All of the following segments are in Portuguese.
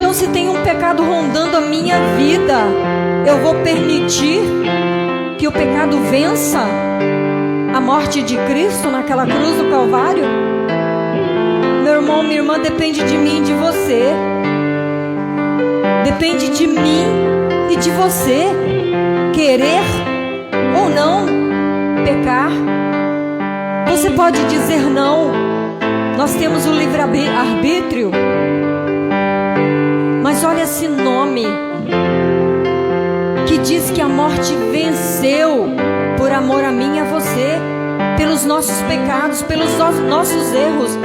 Então, se tem um pecado rondando a minha vida, eu vou permitir que o pecado vença a morte de Cristo naquela cruz do Calvário? Meu irmão, minha irmã, depende de mim e de você. Depende de mim e de você querer ou não pecar. Você pode dizer não. Nós temos o livre-arbítrio. Mas olha esse nome que diz que a morte venceu por amor a mim e a você, pelos nossos pecados, pelos nossos erros.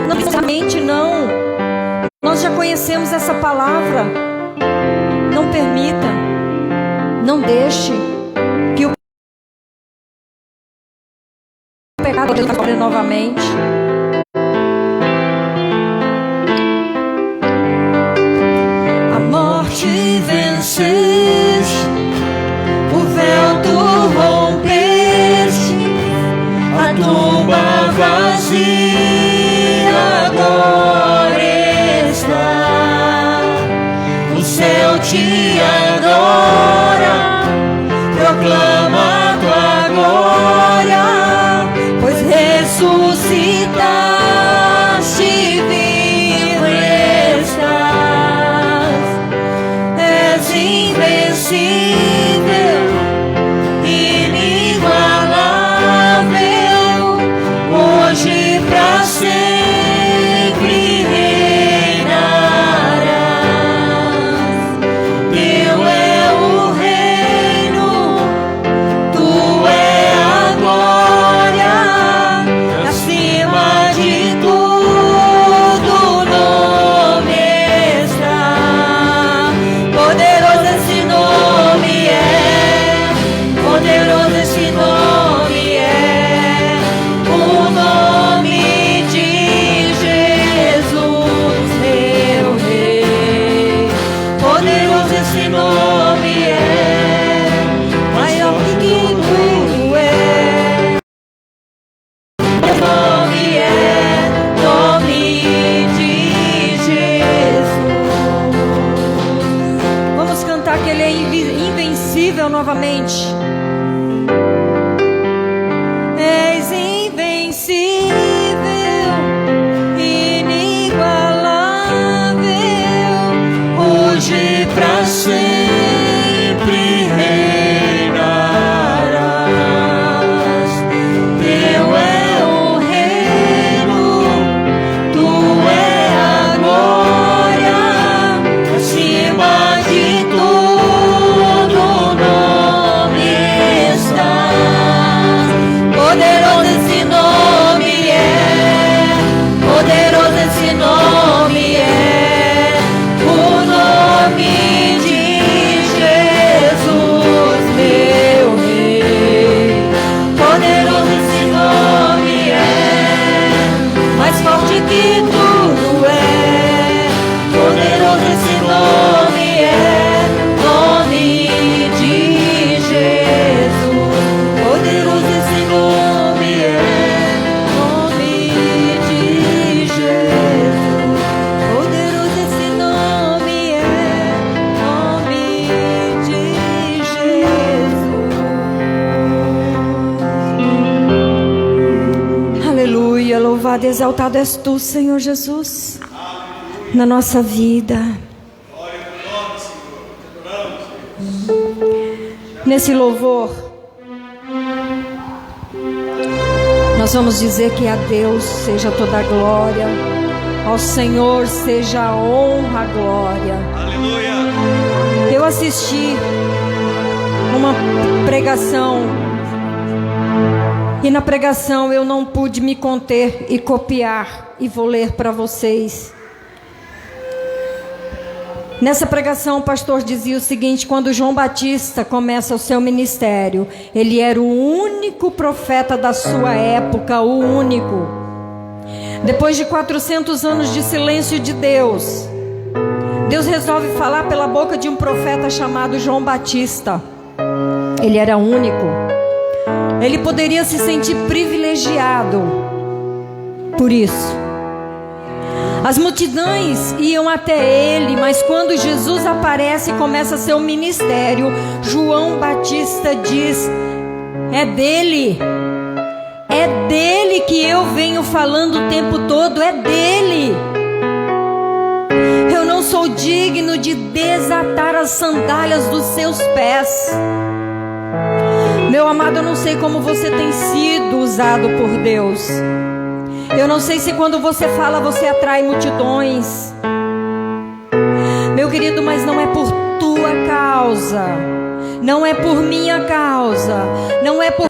Não necessariamente não. Nós já conhecemos essa palavra. Não permita, não deixe que o pecado sobre novamente. A morte venceste, o véu tu rompeste, a tumba vazia agora está. O céu te adora, proclama tua glória, pois ressuscitaste, vivo estás. És invencível, inigualável, hoje pra sempre reinarás. Teu é o reino, tu é a glória, acima de tudo o nome está. Poderoso esse nome é, poderoso esse nome é, o nome de Jesus, meu Rei. Poderoso esse nome é, maior que tudo é. O nome é nome de Jesus. Vamos cantar que Ele é invencível novamente. És invencível, inigualável, hoje pra sempre reinarás. Teu é o reino, tu é a glória, acima de tudo o nome está. Poderoso esse nome é, poderoso esse nome é, o nome de Jesus, meu Rei. Poderoso esse nome é, mais forte que tudo é. Poderoso esse nome é, nome de Jesus. Poderoso esse nome é, nome de Jesus. Poderoso esse nome é, nome de Jesus. Aleluia, louvado e exaltado és tu, Senhor Jesus, na nossa vida. Nesse louvor, nós vamos dizer que a Deus seja toda a glória, ao Senhor seja a honra, a glória. Aleluia. Eu assisti uma pregação e na pregação eu não pude me conter e copiar, e vou ler para vocês. Nessa pregação o pastor dizia o seguinte: quando João Batista começa o seu ministério, ele era o único profeta da sua época, o único. Depois de 400 anos de silêncio de Deus, Deus resolve falar pela boca de um profeta chamado João Batista. Ele era único. Ele poderia se sentir privilegiado por isso. As multidões iam até ele, mas quando Jesus aparece e começa seu ministério, João Batista diz: é dele que eu venho falando o tempo todo, é dele. Eu não sou digno de desatar as sandálias dos seus pés. Meu amado, eu não sei como você tem sido usado por Deus. Eu não sei se quando você fala você atrai multidões. Meu querido, mas não é por tua causa, não é por minha causa, não é por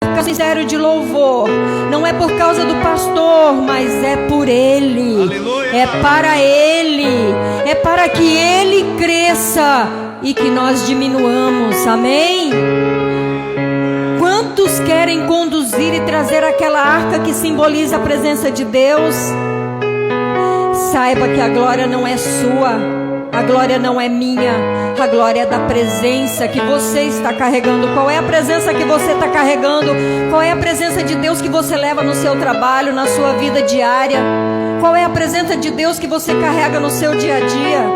causa do ministério de louvor, não é por causa do pastor, mas é por Ele. Aleluia. É para Ele, é para que Ele cresça e que nós diminuamos, amém? Quantos querem conduzir e trazer aquela arca que simboliza a presença de Deus? Saiba que a glória não é sua, a glória não é minha, a glória é da presença que você está carregando. Qual é a presença que você está carregando? Qual é a presença de Deus que você leva no seu trabalho, na sua vida diária? Qual é a presença de Deus que você carrega no seu dia a dia?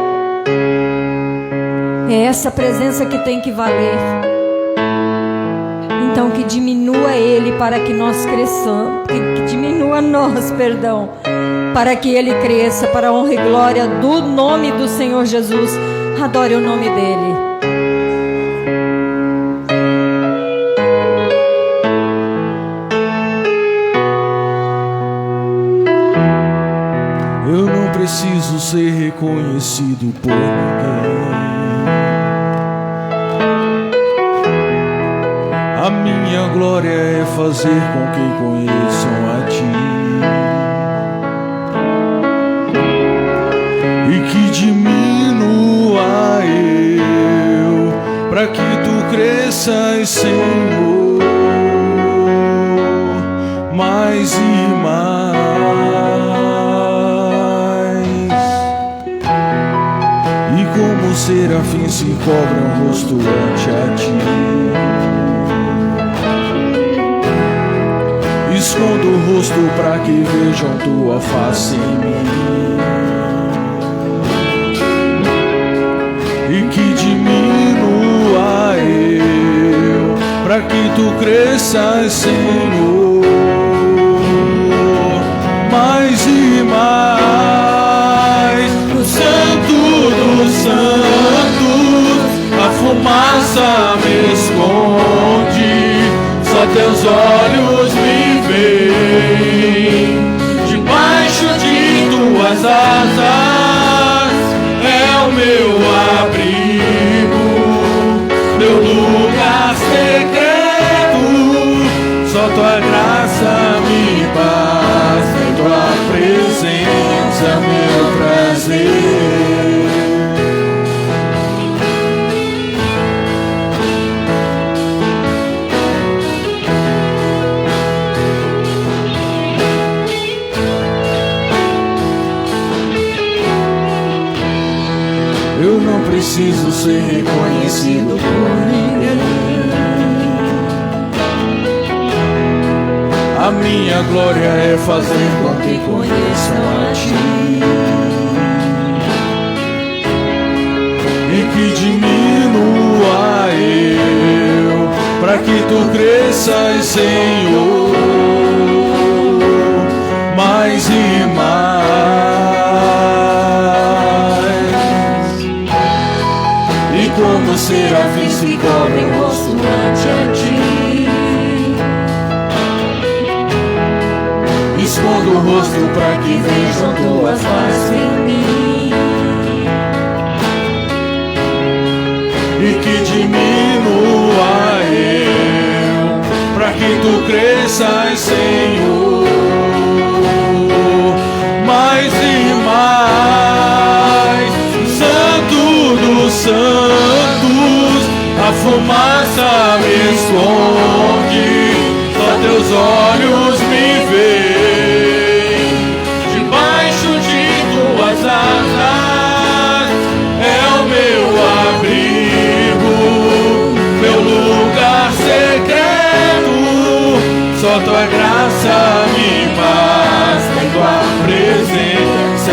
É essa presença que tem que valer. Então que diminua Ele para que nós cresçamos, que diminua nós, perdão, para que Ele cresça, para a honra e glória do nome do Senhor Jesus. Adore o nome dEle. Eu não preciso ser reconhecido por ninguém. A minha glória é fazer com que conheçam a Ti e que diminua eu, para que Tu cresças, Senhor, mais e mais. E como serafim se cobre o rosto ante a Ti, escondo o rosto para que vejam Tua face em mim e que diminua eu, para que Tu cresças, Senhor, mais e mais. No Santo dos Santos a fumaça me esconde, só Teus olhos me veem. Debaixo de Tuas asas é o meu abrigo, meu lugar secreto. Só Tua graça me basta, em Tua presença meu prazer. Eu não preciso ser reconhecido por ninguém. A minha glória é fazer com que conheçam a Ti e que diminua eu, para que Tu cresças, Senhor, mais e mais. Como serafins se cobrem o rosto ante a Ti, escondo o rosto para que vejam Tuas faces em mim e que diminua eu, para que Tu cresças, Senhor, mais e mais. Santo dos Santos a fumaça me esconde, só Teus olhos me veem. Debaixo de Tuas asas é o meu abrigo, meu lugar secreto. Só Tua graça me basta, em Tua presença é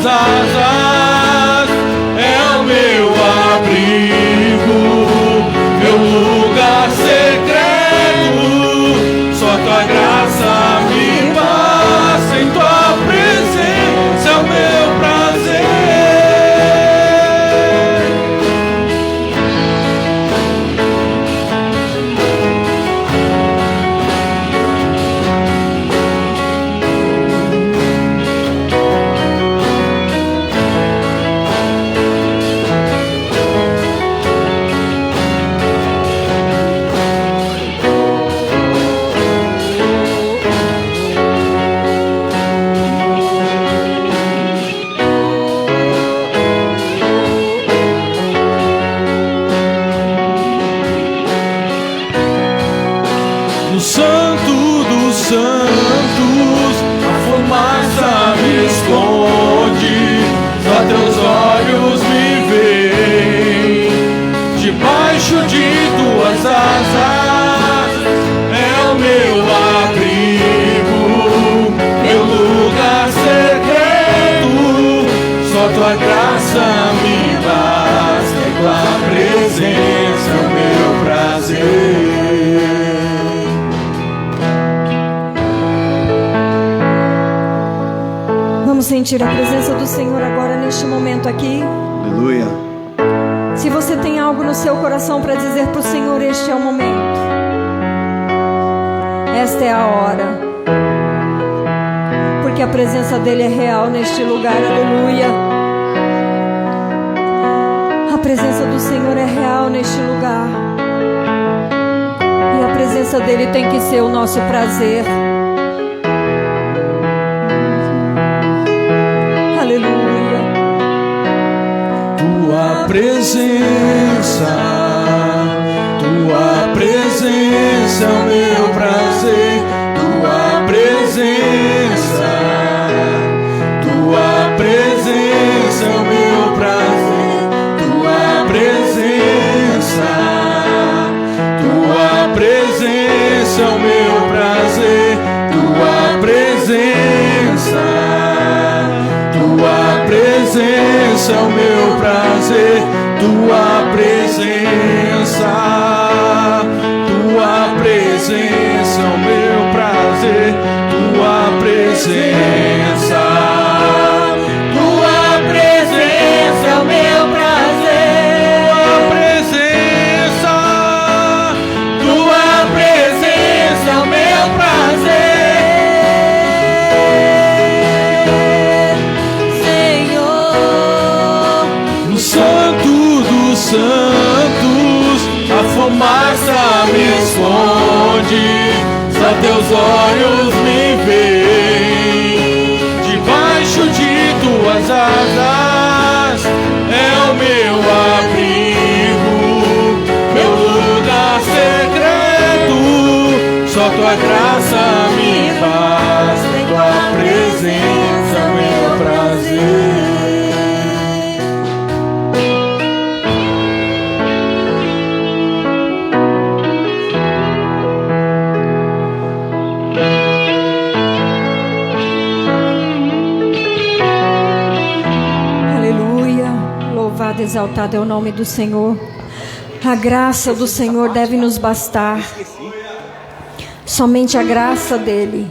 tuas asas é o meu abrigo, meu lugar secreto. Só tua graça me basta, em tua presença é o meu prazer. No santo dos santos, a fumaça me esconde, só teus olhos me veem. Debaixo de tuas asas é o meu abrigo, meu lugar secreto. Só tua graça me basta, em tua presença é o meu prazer. Vamos sentir a presença do Senhor agora neste momento aqui. Aleluia. Se você tem algo no seu coração para dizer para o Senhor, este é o momento. Esta é a hora. Porque a presença dele é real neste lugar. Aleluia. A presença do Senhor é real neste lugar. E a presença dele tem que ser o nosso prazer. Aleluia. Tua presença é o meu prazer. Tua presença é o meu prazer. Tua presença é o meu prazer. Tua presença é o meu prazer. Tua presença é o meu prazer. Tua presença é o meu prazer. Tua presença é o meu prazer. Santo dos santos, a fumaça me esconde, só teus olhos me veem. Debaixo de tuas asas é o meu abrigo, meu lugar secreto. Só tua graça me basta, em tua presença é o meu prazer. Louvado, exaltado é o nome do Senhor. A graça do Senhor deve nos bastar. Somente a graça dele.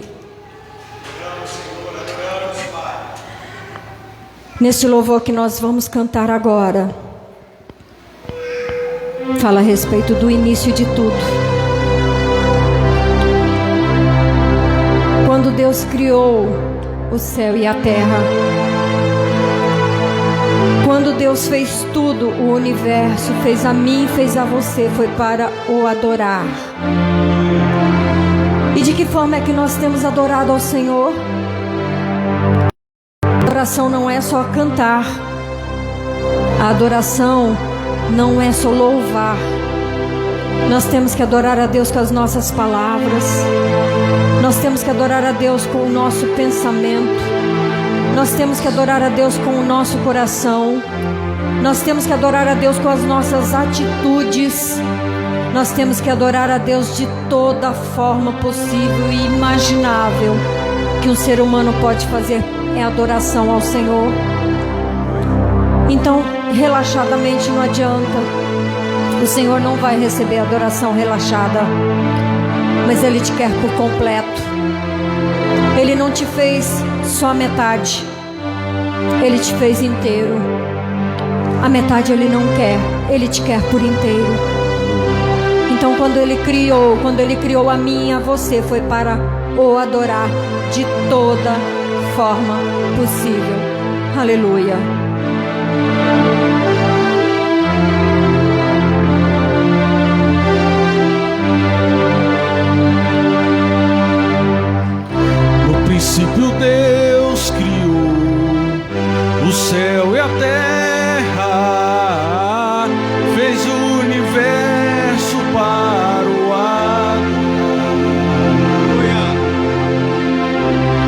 Neste louvor que nós vamos cantar agora, fala a respeito do início de tudo. Quando Deus criou o céu e a terra, quando Deus fez tudo, o universo, fez a mim, fez a você, foi para o adorar. E de que forma é que nós temos adorado ao Senhor? A adoração não é só cantar. A adoração não é só louvar. Nós temos que adorar a Deus com as nossas palavras. Nós temos que adorar a Deus com o nosso pensamento. Nós temos que adorar a Deus com o nosso coração. Nós temos que adorar a Deus com as nossas atitudes. Nós temos que adorar a Deus de toda forma possível e imaginável que um ser humano pode fazer é adoração ao Senhor. Então, relaxadamente não adianta. O Senhor não vai receber adoração relaxada, mas Ele te quer por completo. Ele não te fez só a metade, Ele te fez inteiro. A metade Ele não quer, Ele te quer por inteiro. Então quando Ele criou a mim e a você, foi para o adorar de toda forma possível. Aleluia. No princípio Deus criou o céu e a terra, fez o universo para o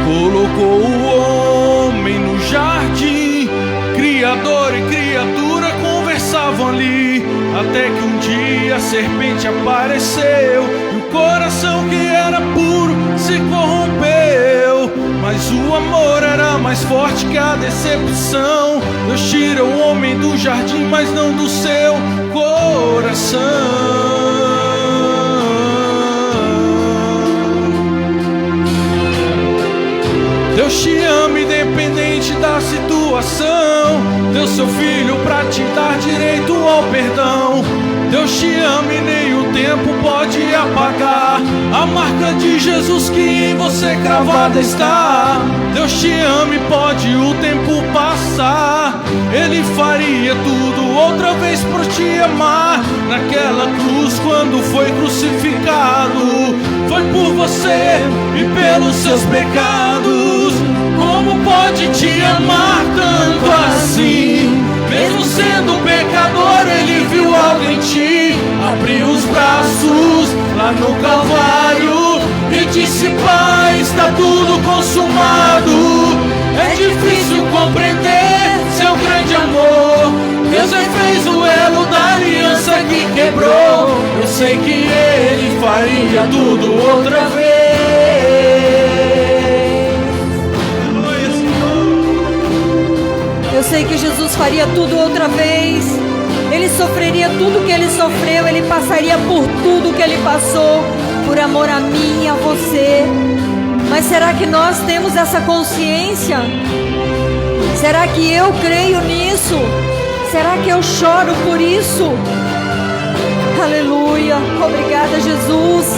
colocou o homem no jardim, criador e criatura conversavam ali, até que um dia a serpente apareceu e o coração que era puro se corrompeu. Mas o amor era mais forte que a decepção. Deus tira o homem do jardim, mas não do seu coração. Deus te ama independente da situação. Deu seu filho pra te dar direito ao perdão. Deus te ama e nem o tempo pode apagar a marca de Jesus que em você cravada está. Deus te ama e pode o tempo passar. Ele faria tudo outra vez por te amar. Naquela cruz quando foi crucificado, foi por você e pelos seus pecados. Como pode te amar tanto assim? Mesmo sendo pecador, Ele viu algo em ti. Abriu os braços lá no Calvário e disse: Pai, está tudo consumado. É difícil compreender seu grande amor. Deus fez o elo da aliança que quebrou. Eu sei que Ele faria tudo outra vez. Eu sei que Jesus faria tudo outra vez. Ele sofreria tudo que Ele sofreu. Ele passaria por tudo que Ele passou, por amor a mim e a você. Mas será que nós temos essa consciência? Será que eu creio nisso? Será que eu choro por isso? Aleluia. Obrigada, Jesus.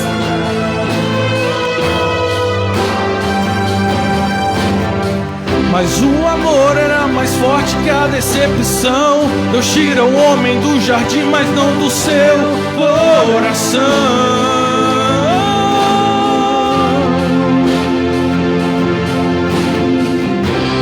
Mas o amor era mais forte que a decepção. Deus tira o homem do jardim, mas não do seu coração.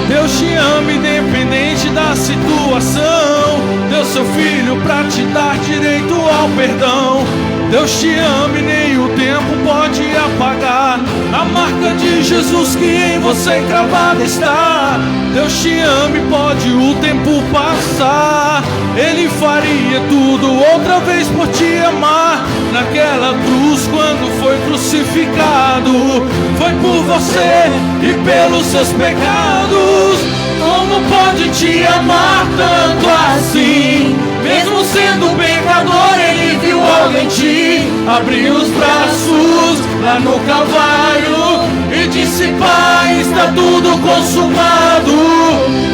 Deus te ama independente da situação. Deu seu filho pra te dar direito ao perdão. Deus te ama e nem o tempo pode apagar a marca de Jesus que em você cravada está. Deus te ama e pode o tempo passar. Ele faria tudo outra vez por te amar. Naquela cruz quando foi crucificado, foi por você e pelos seus pecados. Como pode te amar tanto assim? Mesmo sendo pecador, Ele viu algo em ti. Abriu os braços lá no Calvário e disse: Pai, está tudo consumado.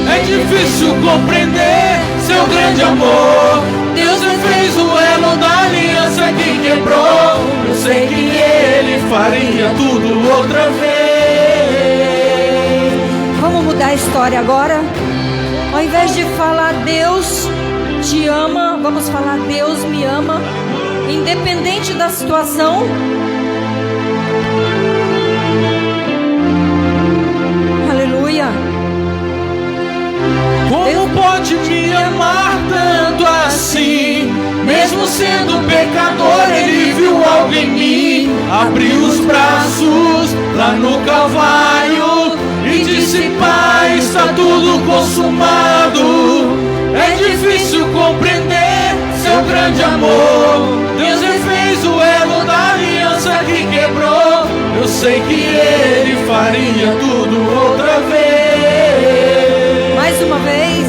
É difícil compreender seu grande amor. Deus fez o elo da aliança que quebrou. Eu sei que Ele faria tudo outra vez. Vamos mudar a história agora? Ao invés de falar Deus te ama, vamos falar Deus me ama, independente da situação. Aleluia. Como pode me amar tanto assim? Mesmo sendo pecador, Ele viu algo em mim. Abriu os braços lá no Calvário e disse: Pai, está tudo consumado. É difícil compreender seu grande amor. Deus fez o elo da aliança que quebrou. Eu sei que Ele faria tudo outra vez. uma vez.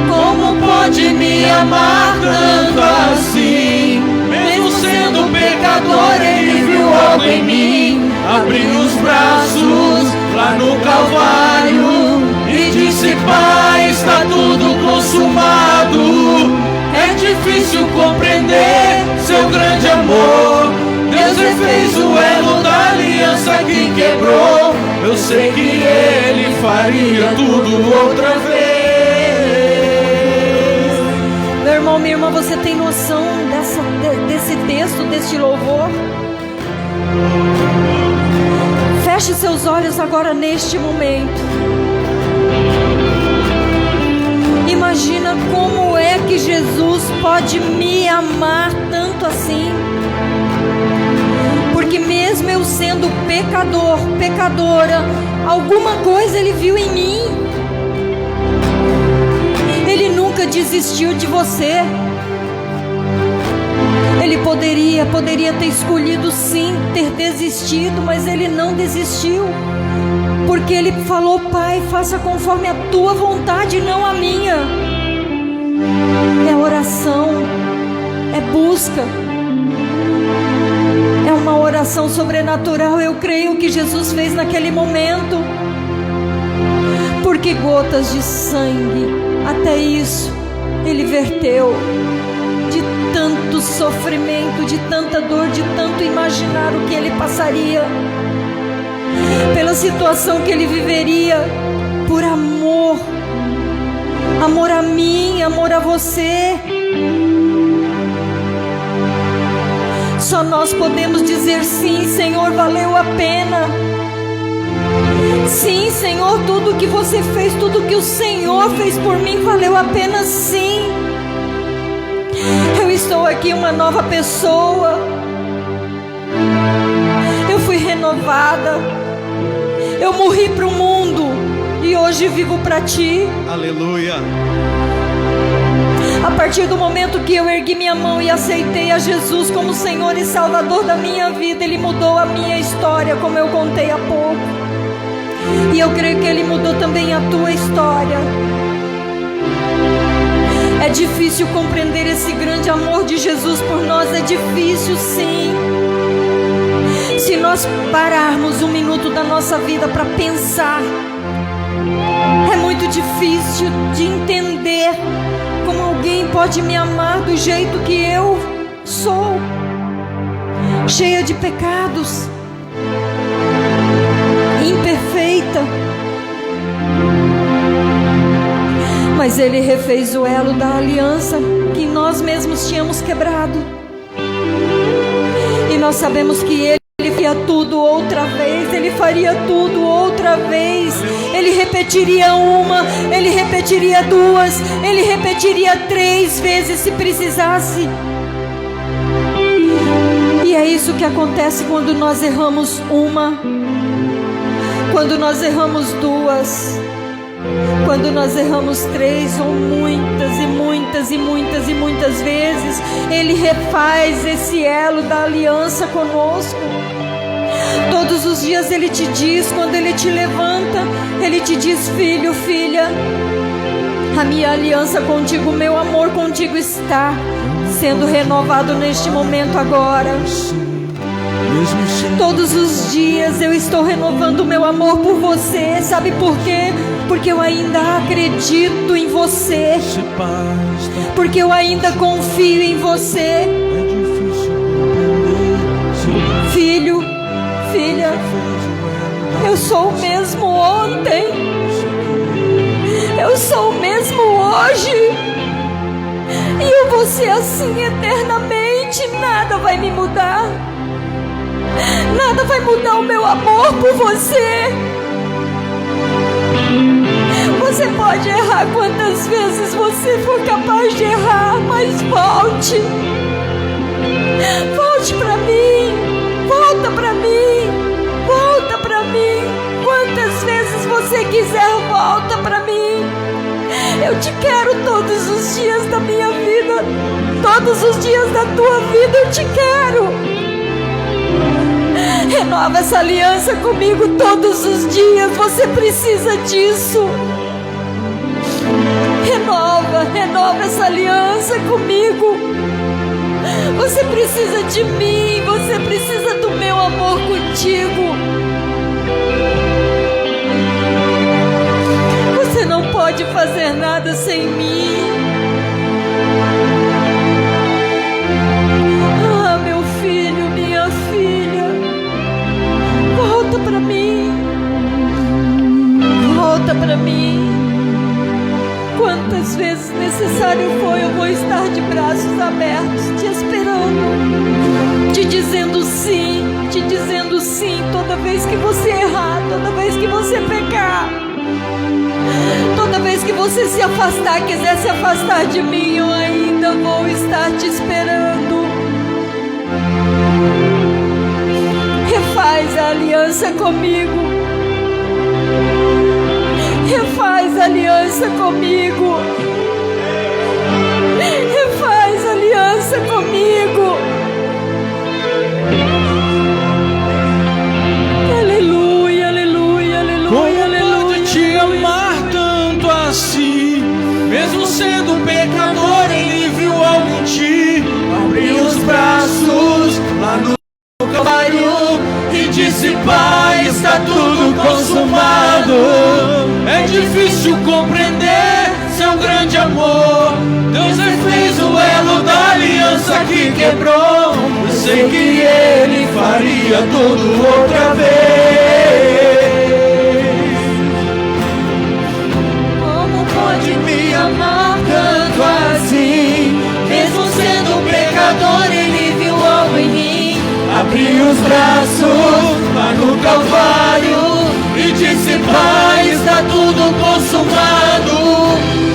Como pode me amar tanto assim? Mesmo sendo pecador, Ele viu algo em mim. Abriu os braços lá no Calvário e disse: Pai, está tudo consumado. É difícil compreender seu grande amor. Deus refez o elo da aliança que quebrou. Eu sei que Ele faria tudo outra vez. Meu irmão, minha irmã, você tem noção desse texto, deste louvor? Feche seus olhos agora neste momento. Imagina como é que Jesus pode me amar tanto assim. Porque mesmo eu sendo pecador, pecadora, alguma coisa Ele viu em mim. Ele nunca desistiu de você. Ele poderia ter escolhido sim, ter desistido, mas Ele não desistiu. Porque Ele falou: Pai, faça conforme a tua vontade, não a minha. É oração, é busca, é uma oração sobrenatural. Eu creio que Jesus fez naquele momento, porque gotas de sangue, até isso Ele verteu, de tanto sofrimento, de tanta dor, de tanto imaginar o que Ele passaria, pela situação que Ele viveria, por amor, amor a mim, amor a você. Só nós podemos dizer: sim, Senhor, valeu a pena. Sim, Senhor, tudo que você fez, tudo que o Senhor fez por mim, valeu a pena, sim. Eu estou aqui uma nova pessoa. Eu fui renovada. Eu morri para o mundo e hoje vivo para Ti. Aleluia. A partir do momento que eu ergui minha mão e aceitei a Jesus como Senhor e Salvador da minha vida, Ele mudou a minha história, como eu contei há pouco. E eu creio que Ele mudou também a tua história. É difícil compreender esse grande amor de Jesus por nós, é difícil sim. Se nós pararmos um minuto da nossa vida para pensar, é muito difícil de entender como alguém pode me amar do jeito que eu sou, cheia de pecados, imperfeita. Mas Ele refez o elo da aliança que nós mesmos tínhamos quebrado. E nós sabemos que Ele faria tudo outra vez. Ele faria tudo outra vez. Ele repetiria uma, Ele repetiria duas, Ele repetiria 3 vezes se precisasse. E é isso que acontece quando nós erramos uma, quando nós erramos 2, quando nós erramos 3 ou muitas e muitas e muitas e muitas vezes. Ele refaz esse elo da aliança conosco. Todos os dias Ele te diz, quando Ele te levanta, Ele te diz: filho, filha, a minha aliança contigo, o meu amor contigo está sendo renovado neste momento agora. Todos os dias eu estou renovando o meu amor por você. Sabe por quê? Porque eu ainda acredito em você, porque eu ainda confio em você. Filho, filha, eu sou o mesmo ontem, eu sou o mesmo hoje, e eu vou ser assim eternamente. Nada vai me mudar, nada vai mudar o meu amor por você. Você pode errar quantas vezes você for capaz de errar, mas volte. Volte para mim. Volta para mim. Volta para mim. Quantas vezes você quiser, volta para mim. Eu te quero todos os dias da minha vida. Todos os dias da tua vida eu te quero. Renova essa aliança comigo todos os dias. Você precisa disso. Renova essa aliança comigo. Você precisa de mim, você precisa do meu amor contigo. Você não pode fazer nada sem mim. Ah, meu filho, minha filha, volta para mim. Volta para mim. Quantas vezes necessário for, eu vou estar de braços abertos, te esperando, te dizendo sim, toda vez que você errar, toda vez que você pecar, toda vez que você se afastar, quiser se afastar de mim, eu ainda vou estar te esperando. Refaz a aliança comigo. Refaz aliança comigo. Refaz aliança comigo. Aleluia, aleluia, aleluia. Como pode te amar tanto assim? Mesmo sendo pecador, ele viu algo em ti. Abriu os braços lá no Calvário e disse: Pai, está tudo consumado. É difícil compreender seu grande amor. Deus refez o elo da aliança que quebrou. Eu sei que Ele faria tudo outra vez. Como pode me amar tanto assim? Mesmo sendo pecador, ele viu algo em mim. Abriu os braços lá no Calvário e disse: Pai, está tudo consumado.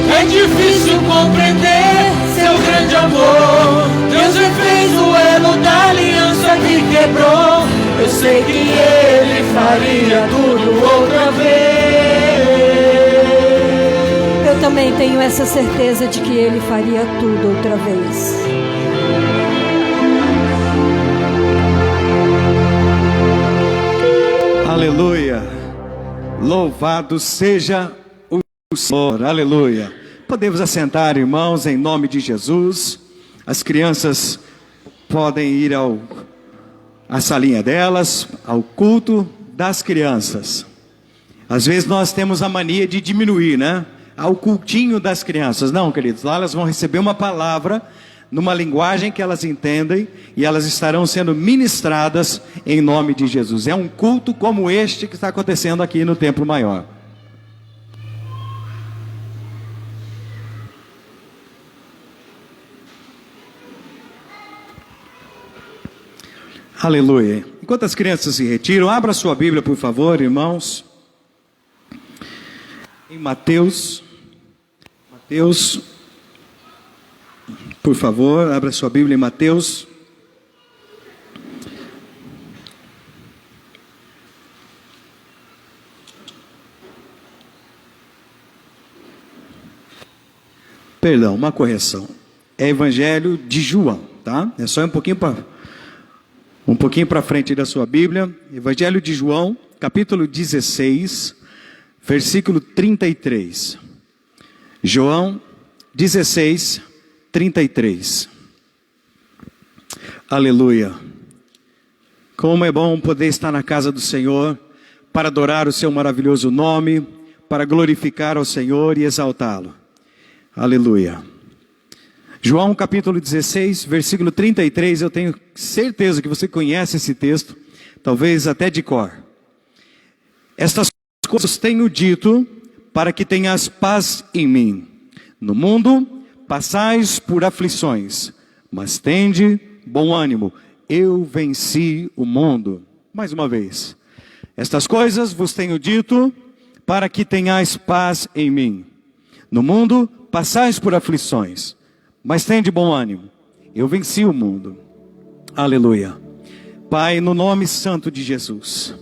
É difícil compreender seu grande amor. Deus refez o elo da aliança que quebrou. Eu sei que Ele faria tudo outra vez. Eu também tenho essa certeza de que ele faria tudo outra vez. Aleluia, louvado seja o Senhor, aleluia. Podemos assentar, irmãos, em nome de Jesus. As crianças podem ir à salinha delas, ao culto das crianças. Às vezes nós temos a mania de diminuir, né? Ao cultinho das crianças. Não, queridos, lá elas vão receber uma palavra numa linguagem que elas entendem, e elas estarão sendo ministradas em nome de Jesus. É um culto como este que está acontecendo aqui no Templo Maior. Aleluia. Enquanto as crianças se retiram, abra sua Bíblia, por favor, irmãos. Em Mateus, por favor, abra sua Bíblia em Mateus. Perdão, uma correção. É Evangelho de João, tá? É só um pouquinho para frente da sua Bíblia. Evangelho de João, capítulo 16, versículo 33. João 16, 33. Aleluia. Como é bom poder estar na casa do Senhor, para adorar o seu maravilhoso nome, para glorificar ao Senhor e exaltá-lo. Aleluia. João capítulo 16, versículo 33, eu tenho certeza que você conhece esse texto, talvez até de cor. Estas coisas tenho dito, para que tenhas paz em mim. No mundo passais por aflições, mas tende bom ânimo, eu venci o mundo. Mais uma vez, estas coisas vos tenho dito, para que tenhais paz em mim. No mundo passais por aflições, mas tende bom ânimo, eu venci o mundo. Aleluia. Pai, no nome santo de Jesus,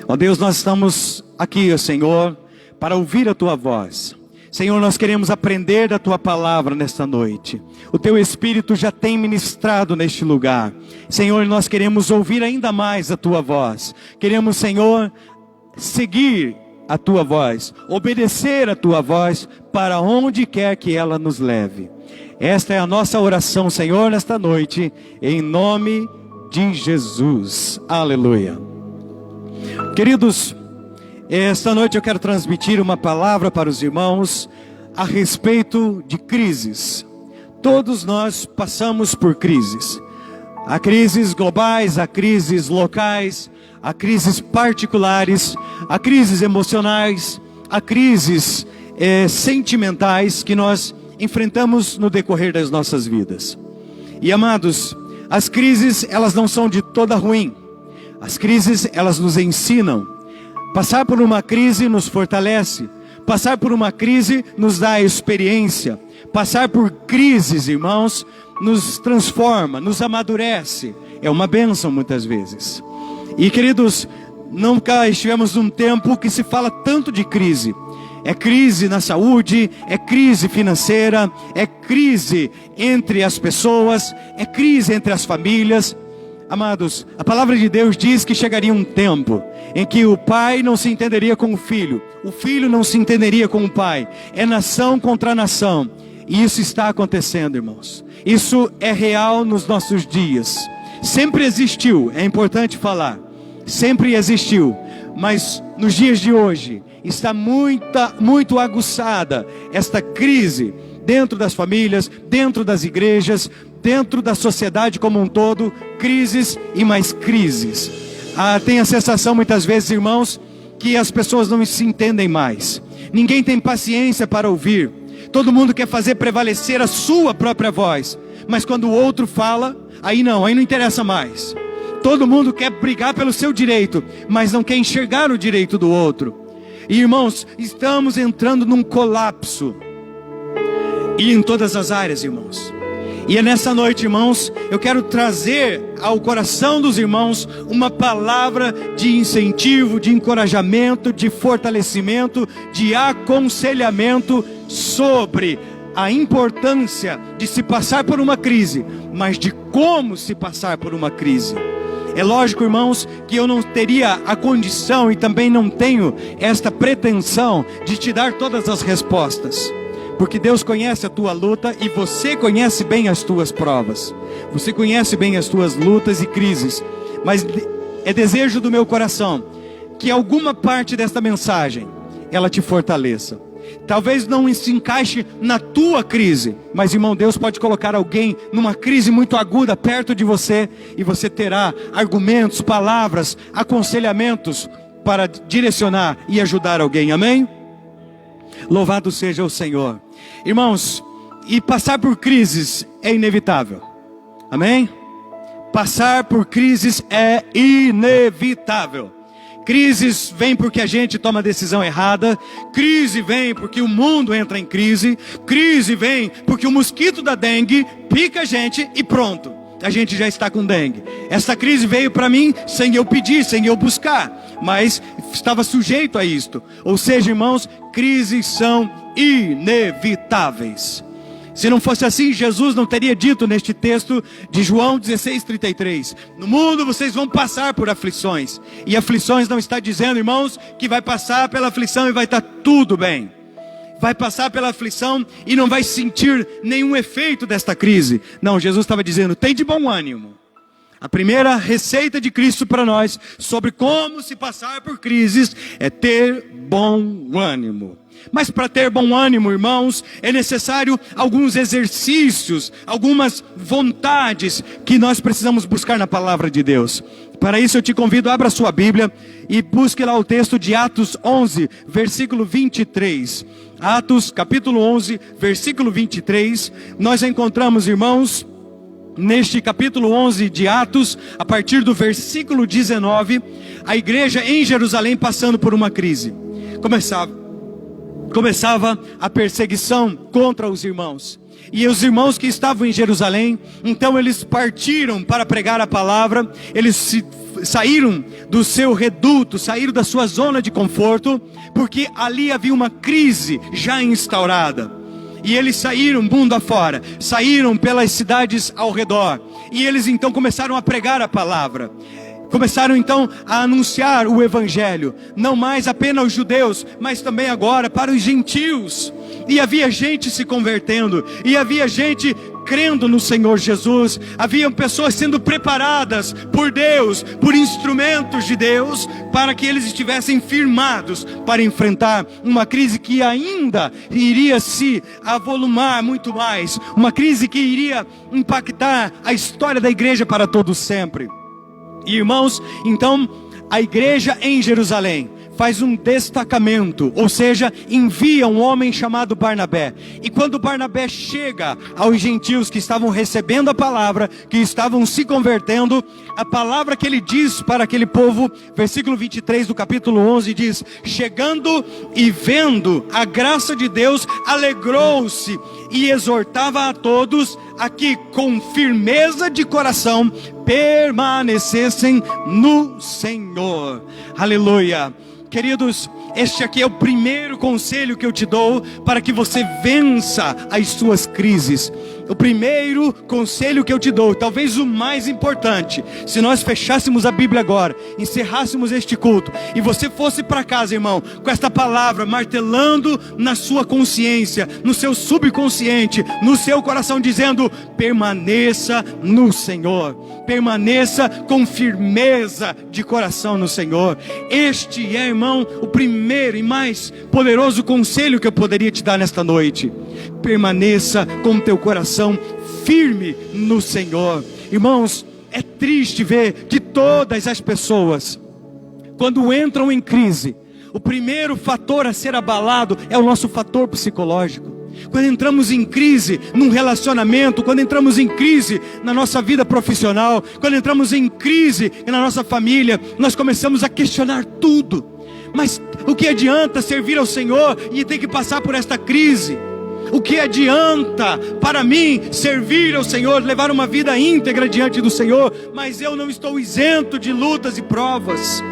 ó Deus, nós estamos aqui, ó Senhor, para ouvir a Tua voz. Senhor, nós queremos aprender da Tua palavra nesta noite. O Teu Espírito já tem ministrado neste lugar. Senhor, nós queremos ouvir ainda mais a Tua voz. Queremos, Senhor, seguir a tua voz, obedecer a tua voz para onde quer que ela nos leve. Esta é a nossa oração, Senhor, nesta noite, em nome de Jesus. Aleluia. Queridos, esta noite eu quero transmitir uma palavra para os irmãos a respeito de crises. Todos nós passamos por crises. Há crises globais, há crises locais, há crises particulares, há crises emocionais, há crises sentimentais que nós enfrentamos no decorrer das nossas vidas. E amados, as crises, elas não são de toda ruim. As crises, elas nos ensinam. Passar por uma crise nos fortalece. Passar por uma crise nos dá experiência. Passar por crises, irmãos, nos transforma, nos amadurece. É uma bênção muitas vezes. E queridos, nunca estivemos num tempo que se fala tanto de crise. É crise na saúde, é crise financeira, é crise entre as pessoas, é crise entre as famílias. Amados, a palavra de Deus diz que chegaria um tempo em que o pai não se entenderia com o filho não se entenderia com o pai. É nação contra nação. E isso está acontecendo, irmãos. Isso é real nos nossos dias. Sempre existiu, é importante falar. Sempre existiu. Mas nos dias de hoje está muito aguçada esta crise dentro das famílias, dentro das igrejas, dentro da sociedade como um todo. Crises e mais crises. Tem a sensação muitas vezes, irmãos, que as pessoas não se entendem mais. Ninguém tem paciência para ouvir. Todo mundo quer fazer prevalecer a sua própria voz. Mas quando o outro fala, aí não interessa mais. Todo mundo quer brigar pelo seu direito, mas não quer enxergar o direito do outro. E irmãos, estamos entrando num colapso. E em todas as áreas, irmãos. E é nessa noite, irmãos, eu quero trazer ao coração dos irmãos uma palavra de incentivo, de encorajamento, de fortalecimento, de aconselhamento sobre a importância de se passar por uma crise, mas de como se passar por uma crise. É lógico, irmãos, que eu não teria a condição e também não tenho esta pretensão de te dar todas as respostas. Porque Deus conhece a tua luta e você conhece bem as tuas provas. Você conhece bem as tuas lutas e crises. Mas é desejo do meu coração que alguma parte desta mensagem, ela te fortaleça. Talvez não se encaixe na tua crise, mas irmão, Deus pode colocar alguém numa crise muito aguda perto de você, e você terá argumentos, palavras, aconselhamentos para direcionar e ajudar alguém, amém? Louvado seja o Senhor. Irmãos, e passar por crises é inevitável, amém? Passar por crises é inevitável. Crises vem porque a gente toma a decisão errada. Crise vem porque o mundo entra em crise. Crise vem porque o mosquito da dengue pica a gente e pronto, a gente já está com dengue. Essa crise veio para mim sem eu pedir, sem eu buscar, mas estava sujeito a isto. Ou seja, irmãos, crises são inevitáveis. Se não fosse assim, Jesus não teria dito neste texto de João 16:33, no mundo vocês vão passar por aflições. E aflições não está dizendo, irmãos, que vai passar pela aflição e vai estar tudo bem. Vai passar pela aflição e não vai sentir nenhum efeito desta crise. Não, Jesus estava dizendo, tem de bom ânimo. A primeira receita de Cristo para nós sobre como se passar por crises é ter bom ânimo. Mas para ter bom ânimo, irmãos, é necessário alguns exercícios, algumas vontades que nós precisamos buscar na palavra de Deus. Para isso eu te convido, abra sua Bíblia e busque lá o texto de Atos 11, versículo 23. Atos capítulo 11, versículo 23. Nós encontramos, irmãos, neste capítulo 11 de Atos, a partir do versículo 19, a igreja em Jerusalém passando por uma crise. Começava a perseguição contra os irmãos. E os irmãos que estavam em Jerusalém, então eles partiram para pregar a palavra. Eles saíram do seu reduto, saíram da sua zona de conforto, porque ali havia uma crise já instaurada. E eles saíram mundo afora, saíram pelas cidades ao redor. E eles então começaram a pregar a palavra. Começaram então a anunciar o evangelho, não mais apenas aos judeus, mas também agora para os gentios. E havia gente se convertendo, e havia gente crendo no Senhor Jesus. Haviam pessoas sendo preparadas por Deus, por instrumentos de Deus, para que eles estivessem firmados para enfrentar uma crise que ainda iria se avolumar muito mais, uma crise que iria impactar a história da igreja para todo sempre. Irmãos, então a igreja em Jerusalém faz um destacamento, ou seja, envia um homem chamado Barnabé. E quando Barnabé chega aos gentios que estavam recebendo a palavra, que estavam se convertendo, a palavra que ele diz para aquele povo, versículo 23 do capítulo 11 diz: chegando e vendo a graça de Deus, alegrou-se e exortava a todos a que com firmeza de coração permanecessem no Senhor. Aleluia. Queridos, este aqui é o primeiro conselho que eu te dou para que você vença as suas crises. O primeiro conselho que eu te dou, talvez o mais importante, se nós fechássemos a Bíblia agora, encerrássemos este culto, e você fosse para casa, irmão, com esta palavra martelando na sua consciência, no seu subconsciente, no seu coração, dizendo: permaneça no Senhor, permaneça com firmeza de coração no Senhor. Este é, irmão, o primeiro e mais poderoso conselho que eu poderia te dar nesta noite. Permaneça com teu coração firme no Senhor. Irmãos, é triste ver que todas as pessoas, quando entram em crise, o primeiro fator a ser abalado é o nosso fator psicológico. Quando entramos em crise num relacionamento, quando entramos em crise na nossa vida profissional, quando entramos em crise na nossa família, nós começamos a questionar tudo. Mas o que adianta servir ao Senhor e ter que passar por esta crise? O que adianta para mim servir ao Senhor, levar uma vida íntegra diante do Senhor, mas eu não estou isento de lutas e provas?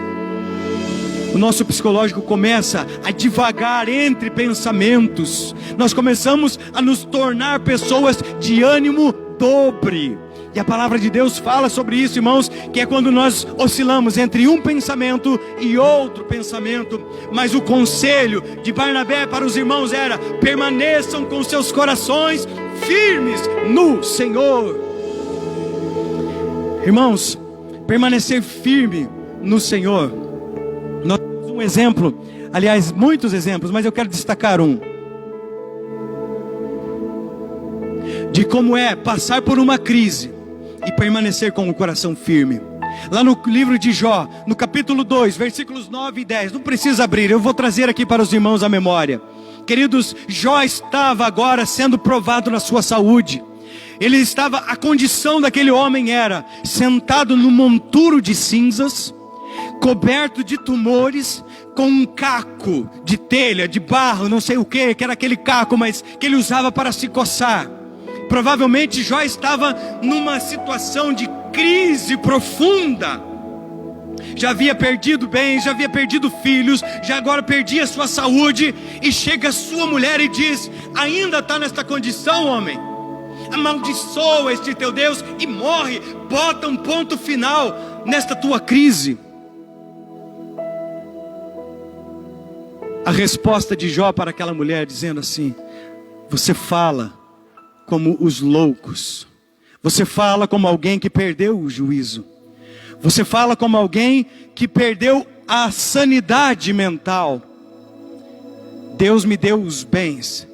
O nosso psicológico começa a divagar entre pensamentos. Nós começamos a nos tornar pessoas de ânimo dobre. E a palavra de Deus fala sobre isso, irmãos, que é quando nós oscilamos entre um pensamento e outro pensamento. Mas o conselho de Barnabé para os irmãos era: permaneçam com seus corações firmes no Senhor. Irmãos, permanecer firme no Senhor. Nós temos um exemplo, aliás, muitos exemplos, mas eu quero destacar um, de como é passar por uma crise e permanecer com o coração firme. Lá no livro de Jó, no capítulo 2, versículos 9 e 10, não precisa abrir, eu vou trazer aqui para os irmãos a memória. Queridos, Jó estava agora sendo provado na sua saúde. Ele estava, a condição daquele homem era sentado num monturo de cinzas, coberto de tumores, com um caco de telha, de barro, não sei o que era aquele caco, mas que ele usava para se coçar. Provavelmente Jó estava numa situação de crise profunda. Já havia perdido bens, já havia perdido filhos, já agora perdia a sua saúde. E chega a sua mulher e diz: ainda está nesta condição, homem? Amaldiçoa este teu Deus e morre. Bota um ponto final nesta tua crise. A resposta de Jó para aquela mulher dizendo assim: você fala como os loucos, você fala como alguém que perdeu o juízo, você fala como alguém que perdeu a sanidade mental. Deus me deu os bens,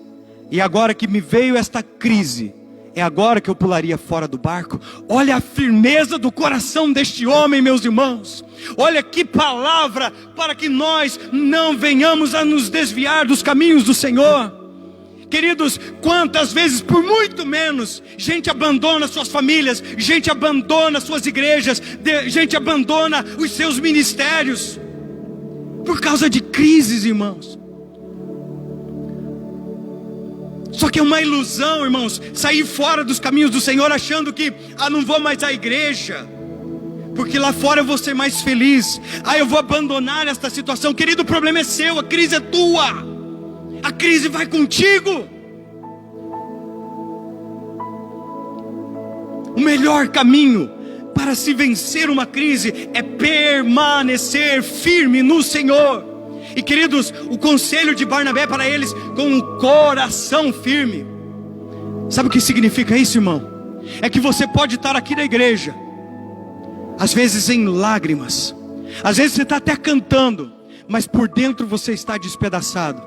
e agora que me veio esta crise, é agora que eu pularia fora do barco. Olha a firmeza do coração deste homem, meus irmãos. Olha que palavra para que nós não venhamos a nos desviar dos caminhos do Senhor. Queridos, quantas vezes, por muito menos, gente abandona suas famílias, gente abandona suas igrejas, gente abandona os seus ministérios, por causa de crises, irmãos. Só que é uma ilusão, irmãos, sair fora dos caminhos do Senhor achando que, não vou mais à igreja, porque lá fora eu vou ser mais feliz. Eu vou abandonar esta situação. Querido, o problema é seu, a crise é tua. A crise vai contigo. O melhor caminho para se vencer uma crise é permanecer firme no Senhor. E queridos, o conselho de Barnabé para eles, com o coração firme. Sabe o que significa isso, irmão? É que você pode estar aqui na igreja, às vezes em lágrimas, às vezes você está até cantando, mas por dentro você está despedaçado.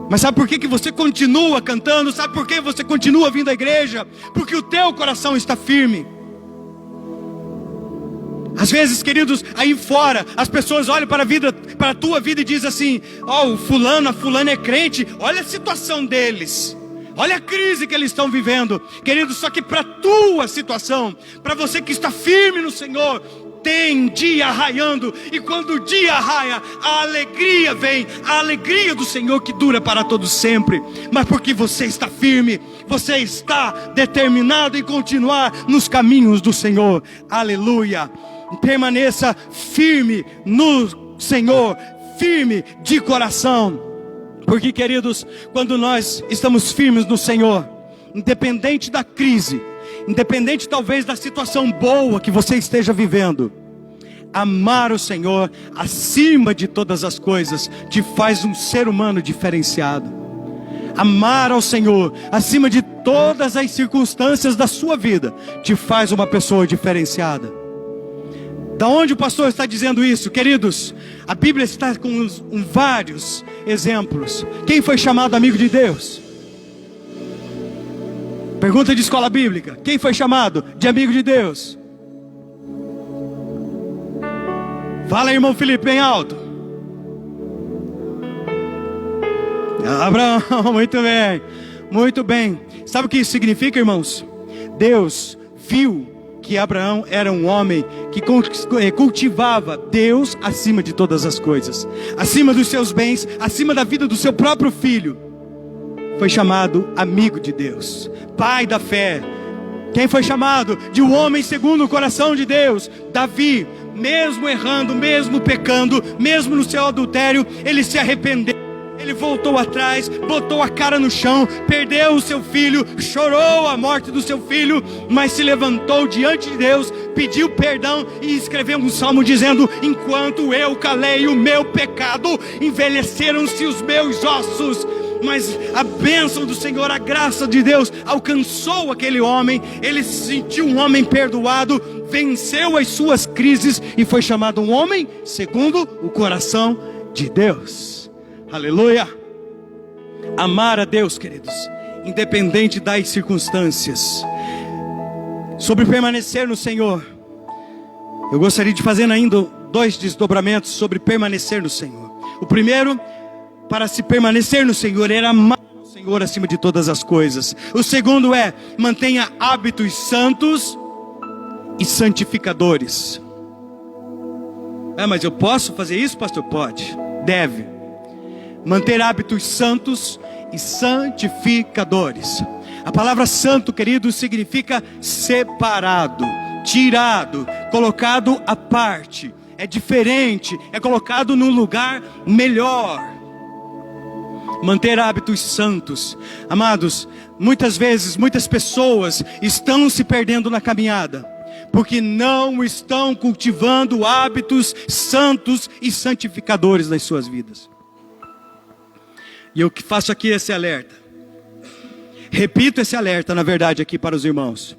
Mas sabe por que você continua cantando? Sabe por que você continua vindo à igreja? Porque o teu coração está firme. Às vezes, queridos, aí fora, as pessoas olham para a tua vida e dizem assim: ó, o fulano, a fulana é crente, olha a situação deles, olha a crise que eles estão vivendo. Queridos, só que para a tua situação, para você que está firme no Senhor, tem dia raiando, e quando o dia raia, a alegria vem, a alegria do Senhor que dura para todos sempre. Mas porque você está firme, você está determinado em continuar nos caminhos do Senhor. Aleluia. Permaneça firme no Senhor, firme de coração. Porque, queridos, quando nós estamos firmes no Senhor, independente da crise, independente talvez da situação boa que você esteja vivendo, amar o Senhor acima de todas as coisas te faz um ser humano diferenciado. Amar ao Senhor acima de todas as circunstâncias da sua vida te faz uma pessoa diferenciada. Da onde o pastor está dizendo isso? Queridos, a Bíblia está com vários exemplos. Quem foi chamado amigo de Deus? Pergunta de escola bíblica: quem foi chamado de amigo de Deus? Fala, irmão Felipe, bem alto. Abraão, muito bem, muito bem. Sabe o que isso significa, irmãos? Deus viu que Abraão era um homem que cultivava Deus acima de todas as coisas, acima dos seus bens, acima da vida do seu próprio filho. Foi chamado amigo de Deus, pai da fé. Quem foi chamado de um homem segundo o coração de Deus? Davi. Mesmo errando, mesmo pecando, mesmo no seu adultério, ele se arrependeu. Ele voltou atrás, botou a cara no chão, perdeu o seu filho, chorou a morte do seu filho, mas se levantou diante de Deus, pediu perdão e escreveu um salmo dizendo: enquanto eu calei o meu pecado, envelheceram-se os meus ossos. Mas a bênção do Senhor, a graça de Deus alcançou aquele homem. Ele se sentiu um homem perdoado, venceu as suas crises e foi chamado um homem segundo o coração de Deus. Aleluia. Amar a Deus, queridos, independente das circunstâncias. Sobre permanecer no Senhor, eu gostaria de fazer ainda 2 desdobramentos sobre permanecer no Senhor. O primeiro, para se permanecer no Senhor, era amar o Senhor acima de todas as coisas. O segundo é: mantenha hábitos santos e santificadores. Mas eu posso fazer isso, pastor? Pode, deve. Manter hábitos santos e santificadores. A palavra santo, querido, significa separado, tirado, colocado à parte. É diferente, é colocado num lugar melhor. Manter hábitos santos. Amados, muitas vezes, muitas pessoas estão se perdendo na caminhada, porque não estão cultivando hábitos santos e santificadores nas suas vidas. E eu que faço aqui esse alerta, repito esse alerta, na verdade, aqui para os irmãos.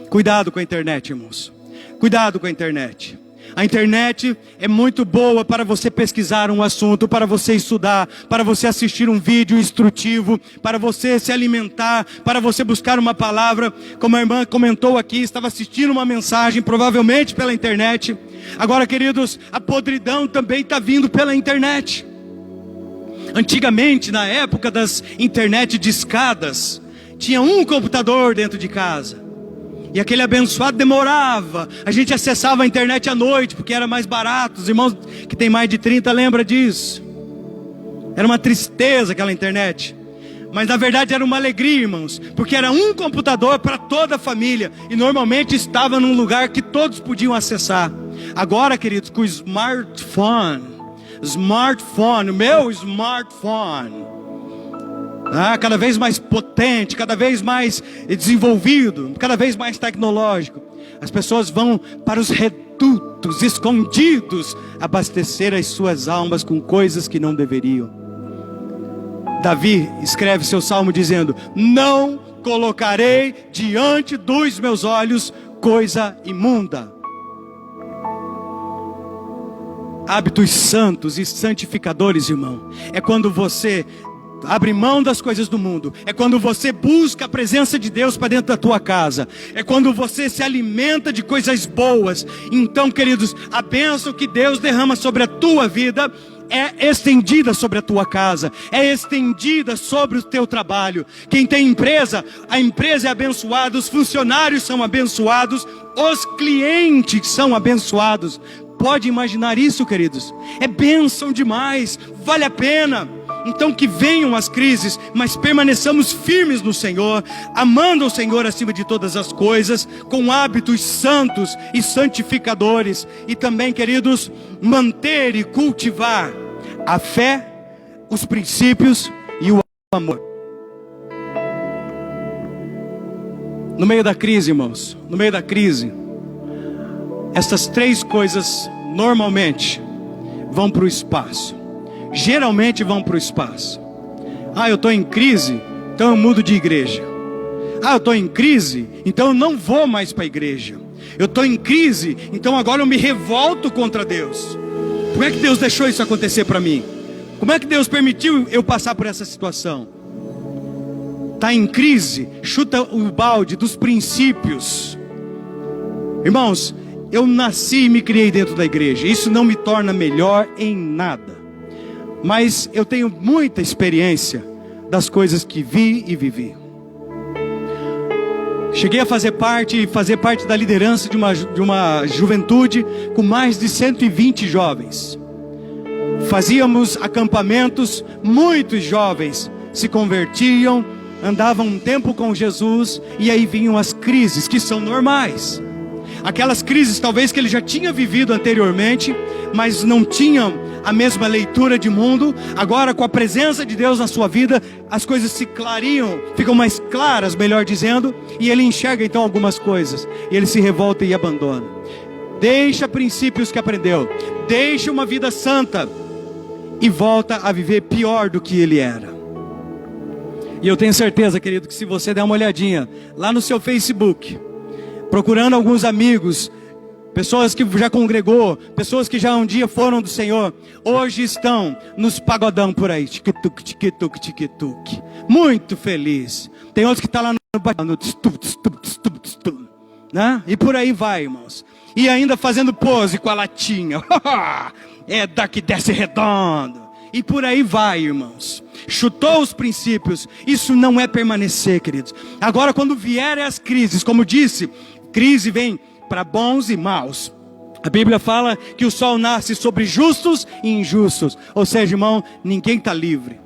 Cuidado com a internet, irmãos. Cuidado com a internet. A internet é muito boa para você pesquisar um assunto, para você estudar, para você assistir um vídeo instrutivo, para você se alimentar, para você buscar uma palavra. Como a irmã comentou aqui, estava assistindo uma mensagem, provavelmente pela internet. Agora, queridos, a podridão também está vindo pela internet. Antigamente, na época das internet discadas, tinha um computador dentro de casa. E aquele abençoado demorava. A gente acessava a internet à noite, porque era mais barato. Os irmãos que tem mais de 30 lembram disso. Era uma tristeza aquela internet. Mas na verdade era uma alegria, irmãos, porque era um computador para toda a família. E normalmente estava num lugar que todos podiam acessar. Agora, queridos, com o smartphone, meu smartphone, cada vez mais potente, cada vez mais desenvolvido, cada vez mais tecnológico. As pessoas vão para os redutos escondidos abastecer as suas almas com coisas que não deveriam. Davi escreve seu salmo dizendo: não colocarei diante dos meus olhos coisa imunda. Hábitos santos e santificadores, irmão, é quando você abre mão das coisas do mundo, é quando você busca a presença de Deus para dentro da tua casa, é quando você se alimenta de coisas boas. Então, queridos, a bênção que Deus derrama sobre a tua vida é estendida sobre a tua casa, é estendida sobre o teu trabalho. Quem tem empresa, a empresa é abençoada, os funcionários são abençoados, os clientes são abençoados. Pode imaginar isso, queridos? É bênção demais, vale a pena. Então que venham as crises, mas permaneçamos firmes no Senhor, amando o Senhor acima de todas as coisas, com hábitos santos e santificadores. E também, queridos, manter e cultivar a fé, os princípios e o amor. No meio da crise, irmãos, no meio da crise, essas três coisas normalmente vão para o espaço. Geralmente vão para o espaço. Eu estou em crise, então eu mudo de igreja. Eu estou em crise, então eu não vou mais para a igreja. Eu estou em crise, então agora eu me revolto contra Deus. Como é que Deus deixou isso acontecer para mim? Como é que Deus permitiu eu passar por essa situação? Está em crise, chuta o balde dos princípios. Irmãos, eu nasci e me criei dentro da igreja. Isso não me torna melhor em nada. Mas eu tenho muita experiência das coisas que vi e vivi. Cheguei a fazer parte da liderança de uma juventude com mais de 120 jovens. Fazíamos acampamentos, muitos jovens se convertiam, andavam um tempo com Jesus, e aí vinham as crises, que são normais. Aquelas crises talvez que ele já tinha vivido anteriormente, mas não tinham a mesma leitura de mundo. Agora, com a presença de Deus na sua vida, as coisas se clariam, ficam mais claras, melhor dizendo, e ele enxerga então algumas coisas, e ele se revolta e abandona. Deixa princípios que aprendeu, deixa uma vida santa e volta a viver pior do que ele era. E eu tenho certeza, querido, que se você der uma olhadinha lá no seu Facebook, procurando alguns amigos, pessoas que já congregou, pessoas que já um dia foram do Senhor, hoje estão nos pagodão por aí, tic-tuc, tic-tuc, tic-tuc, muito feliz. Tem outros que estão lá no né? E por aí vai, irmãos. E ainda fazendo pose com a latinha. É daqui desce redondo. E por aí vai, irmãos. Chutou os princípios. Isso não é permanecer, queridos. Agora, quando vierem as crises, como disse, crise vem para bons e maus. A Bíblia fala que o sol nasce sobre justos e injustos. Ou seja, irmão, ninguém está livre.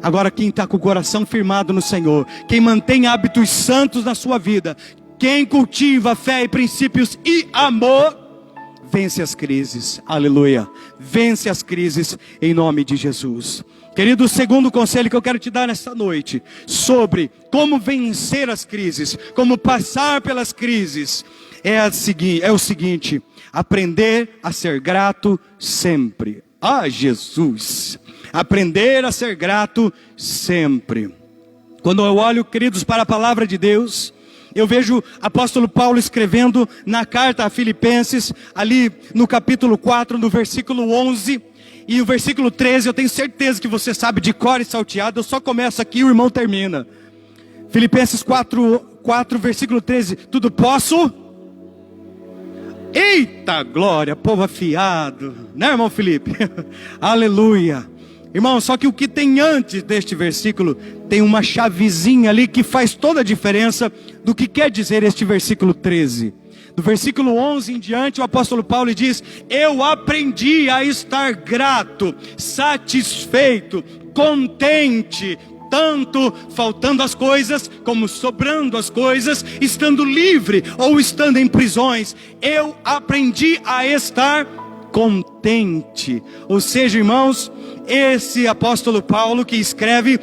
Agora, quem está com o coração firmado no Senhor, quem mantém hábitos santos na sua vida, quem cultiva fé e princípios e amor, vence as crises. Aleluia. Vence as crises em nome de Jesus. Querido, o segundo conselho que eu quero te dar nesta noite, sobre como vencer as crises, como passar pelas crises, é o seguinte: aprender a ser grato sempre. Jesus! Aprender a ser grato sempre. Quando eu olho, queridos, para a palavra de Deus, eu vejo o apóstolo Paulo escrevendo na carta a Filipenses, ali no capítulo 4, no versículo 11, e o versículo 13, eu tenho certeza que você sabe de cor e salteado, eu só começo aqui e o irmão termina. Filipenses 4, versículo 13, tudo posso? Eita glória, povo afiado, né, irmão Felipe? Aleluia. Irmão, só que o que tem antes deste versículo, tem uma chavezinha ali que faz toda a diferença do que quer dizer este versículo 13. Do versículo 11 em diante, o apóstolo Paulo diz: eu aprendi a estar grato, satisfeito, contente, tanto faltando as coisas, como sobrando as coisas, estando livre ou estando em prisões. Eu aprendi a estar contente. Ou seja, irmãos, esse apóstolo Paulo que escreve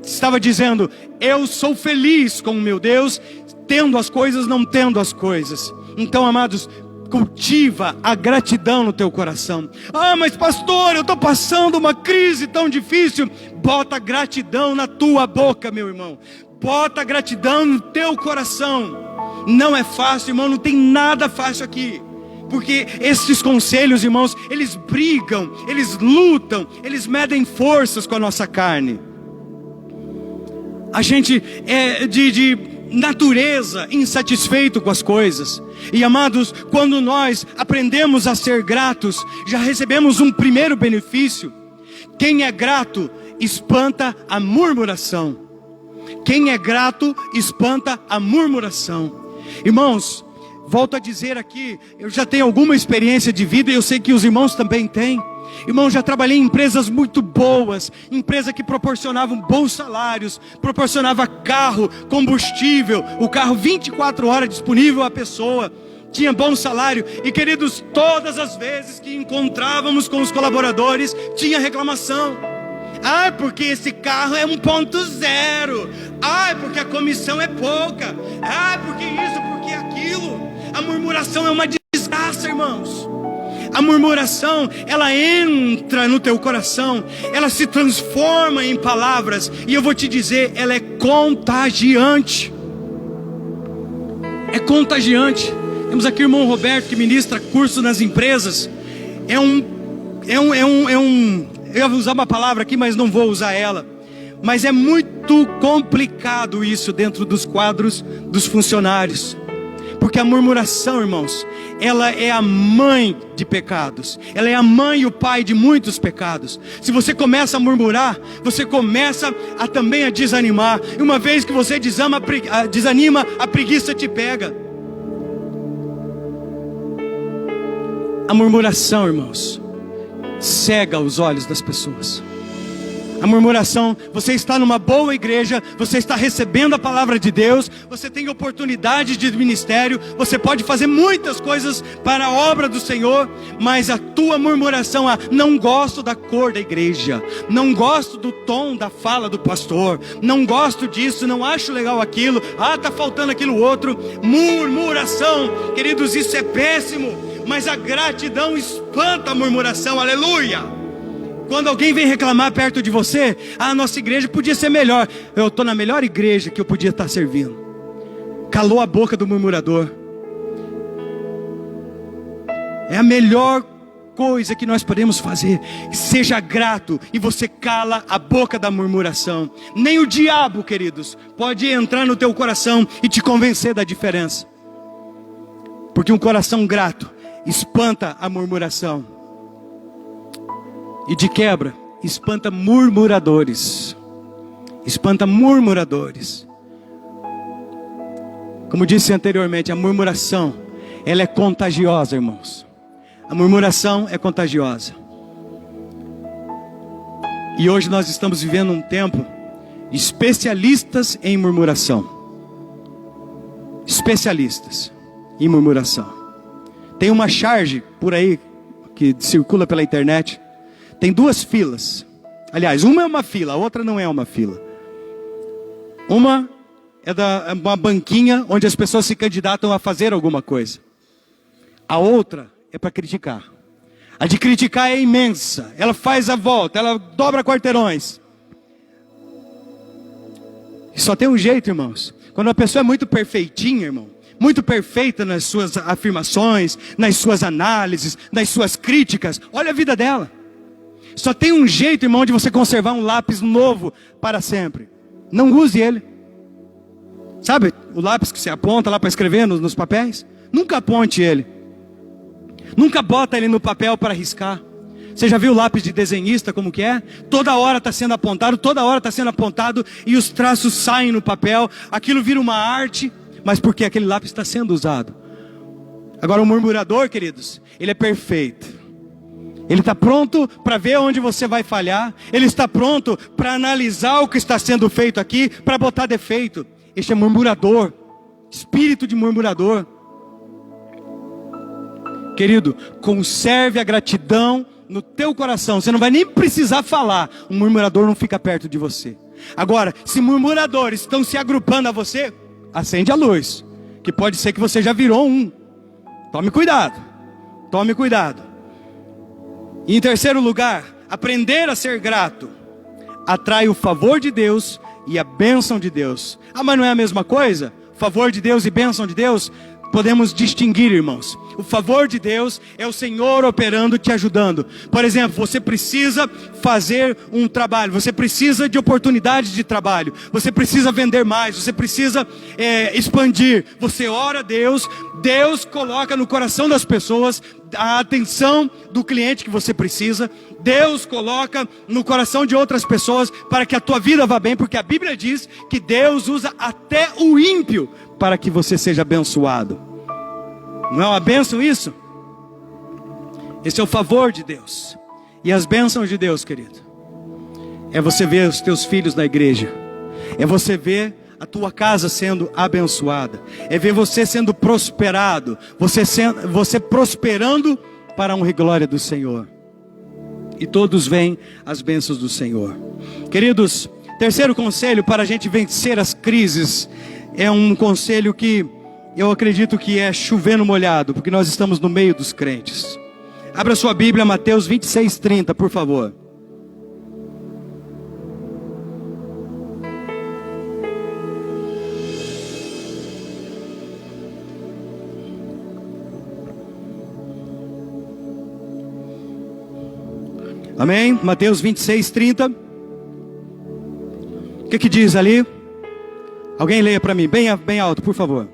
estava dizendo: eu sou feliz com o meu Deus, tendo as coisas, não tendo as coisas. Então, amados, cultiva a gratidão no teu coração. Ah, mas pastor, eu estou passando uma crise tão difícil. Bota gratidão na tua boca, meu irmão. Bota gratidão no teu coração. Não é fácil, irmão, não tem nada fácil aqui. Porque esses conselhos, irmãos, eles brigam, eles lutam, eles medem forças com a nossa carne. A gente é de natureza insatisfeito com as coisas. E amados, quando nós aprendemos a ser gratos, já recebemos um primeiro benefício. Quem é grato espanta a murmuração. Quem é grato espanta a murmuração. Irmãos, volto a dizer aqui, eu já tenho alguma experiência de vida e eu sei que os irmãos também têm. Irmão, já trabalhei em empresas muito boas, empresa que proporcionavam bons salários, proporcionava carro, combustível, o carro 24 horas disponível à pessoa, tinha bom salário. E queridos, todas as vezes que encontrávamos com os colaboradores, tinha reclamação. Ah, porque esse carro é 1.0. Ah, porque a comissão é pouca. Ah, porque isso, porque aquilo. A murmuração é uma desgraça, irmãos. A murmuração, ela entra no teu coração, ela se transforma em palavras, e eu vou te dizer, ela é contagiante. É contagiante. Temos aqui o irmão Roberto, que ministra curso nas empresas. Eu ia usar uma palavra aqui, mas não vou usar ela. Mas é muito complicado isso dentro dos quadros dos funcionários. Porque a murmuração, irmãos, ela é a mãe de pecados. Ela é a mãe e o pai de muitos pecados. Se você começa a murmurar, você começa também a desanimar. E uma vez que você desanima, a preguiça te pega. A murmuração, irmãos, cega os olhos das pessoas. A murmuração, você está numa boa igreja, você está recebendo a palavra de Deus, você tem oportunidade de ministério, você pode fazer muitas coisas para a obra do Senhor, mas a tua murmuração, não gosto da cor da igreja, não gosto do tom da fala do pastor, não gosto disso, não acho legal aquilo, está faltando aquilo outro. Murmuração, queridos, isso é péssimo, mas a gratidão espanta a murmuração, aleluia. Quando alguém vem reclamar perto de você, a nossa igreja podia ser melhor. Eu estou na melhor igreja que eu podia estar servindo. Calou a boca do murmurador. É a melhor coisa que nós podemos fazer. Seja grato e você cala a boca da murmuração. Nem o diabo, queridos, pode entrar no teu coração e te convencer da diferença. Porque um coração grato espanta a murmuração. E de quebra, espanta murmuradores. Espanta murmuradores. Como disse anteriormente, a murmuração, ela é contagiosa, irmãos. A murmuração é contagiosa. E hoje nós estamos vivendo um tempo de especialistas em murmuração. Especialistas em murmuração. Tem uma charge por aí que circula pela internet. Tem duas filas. Aliás, uma é uma fila, a outra não é uma fila. Uma é uma banquinha onde as pessoas se candidatam a fazer alguma coisa. A outra é para criticar. A de criticar é imensa. Ela faz a volta, ela dobra quarteirões. E só tem um jeito, irmãos. Quando a pessoa é muito perfeitinha, irmão, muito perfeita nas suas afirmações, nas suas análises, nas suas críticas, olha a vida dela. Só tem um jeito, irmão, de você conservar um lápis novo para sempre. Não use ele. Sabe o lápis que você aponta lá para escrever nos papéis? Nunca aponte ele. Nunca bota ele no papel para riscar. Você já viu o lápis de desenhista como que é? Toda hora está sendo apontado, toda hora está sendo apontado e os traços saem no papel. Aquilo vira uma arte, mas porque aquele lápis está sendo usado. Agora o murmurador, queridos, ele é perfeito. Ele está pronto para ver onde você vai falhar. Ele está pronto para analisar o que está sendo feito aqui, para botar defeito. Este é murmurador, espírito de murmurador. Querido, conserve a gratidão no teu coração. Você não vai nem precisar falar. Um murmurador não fica perto de você. Agora, se murmuradores estão se agrupando a você, acende a luz, que pode ser que você já virou um. Tome cuidado, tome cuidado. E em terceiro lugar, aprender a ser grato atrai o favor de Deus e a bênção de Deus. Ah, mas não é a mesma coisa? Favor de Deus e bênção de Deus? Podemos distinguir, irmãos. O favor de Deus é o Senhor operando, te ajudando. Por exemplo, você precisa fazer um trabalho, você precisa de oportunidades de trabalho, você precisa vender mais, você precisa expandir. Você ora a Deus, Deus coloca no coração das pessoas a atenção do cliente que você precisa. Deus coloca no coração de outras pessoas para que a tua vida vá bem, porque a Bíblia diz que Deus usa até o ímpio para que você seja abençoado. Não é uma bênção isso? Esse é o favor de Deus. E as bênçãos de Deus, querido, é você ver os teus filhos na igreja, é você ver a tua casa sendo abençoada, é ver você sendo prosperado, você prosperando para a honra e glória do Senhor. E todos veem as bênçãos do Senhor. Queridos, terceiro conselho para a gente vencer as crises, é um conselho que eu acredito que é chover no molhado, porque nós estamos no meio dos crentes. Abra sua Bíblia, Mateus 26:30, por favor. Amém? Mateus 26:30. O que diz ali? Alguém leia para mim, bem alto, por favor.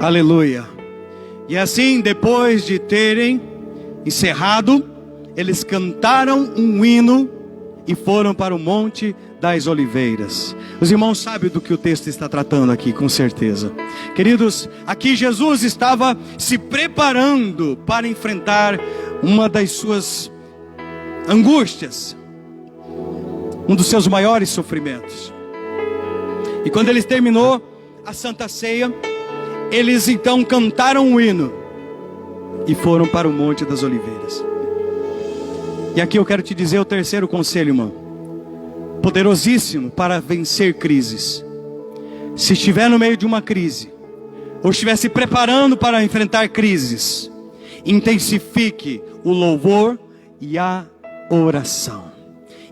Aleluia. E assim, depois de terem encerrado, eles cantaram um hino e foram para o Monte das Oliveiras. Os irmãos sabem do que o texto está tratando aqui, com certeza. Queridos, aqui Jesus estava se preparando para enfrentar uma das suas angústias, um dos seus maiores sofrimentos. E quando ele terminou a Santa Ceia, eles então cantaram um hino e foram para o Monte das Oliveiras. E aqui eu quero te dizer o terceiro conselho, irmão, poderosíssimo para vencer crises. Se estiver no meio de uma crise, ou estiver se preparando para enfrentar crises, intensifique o louvor e a oração.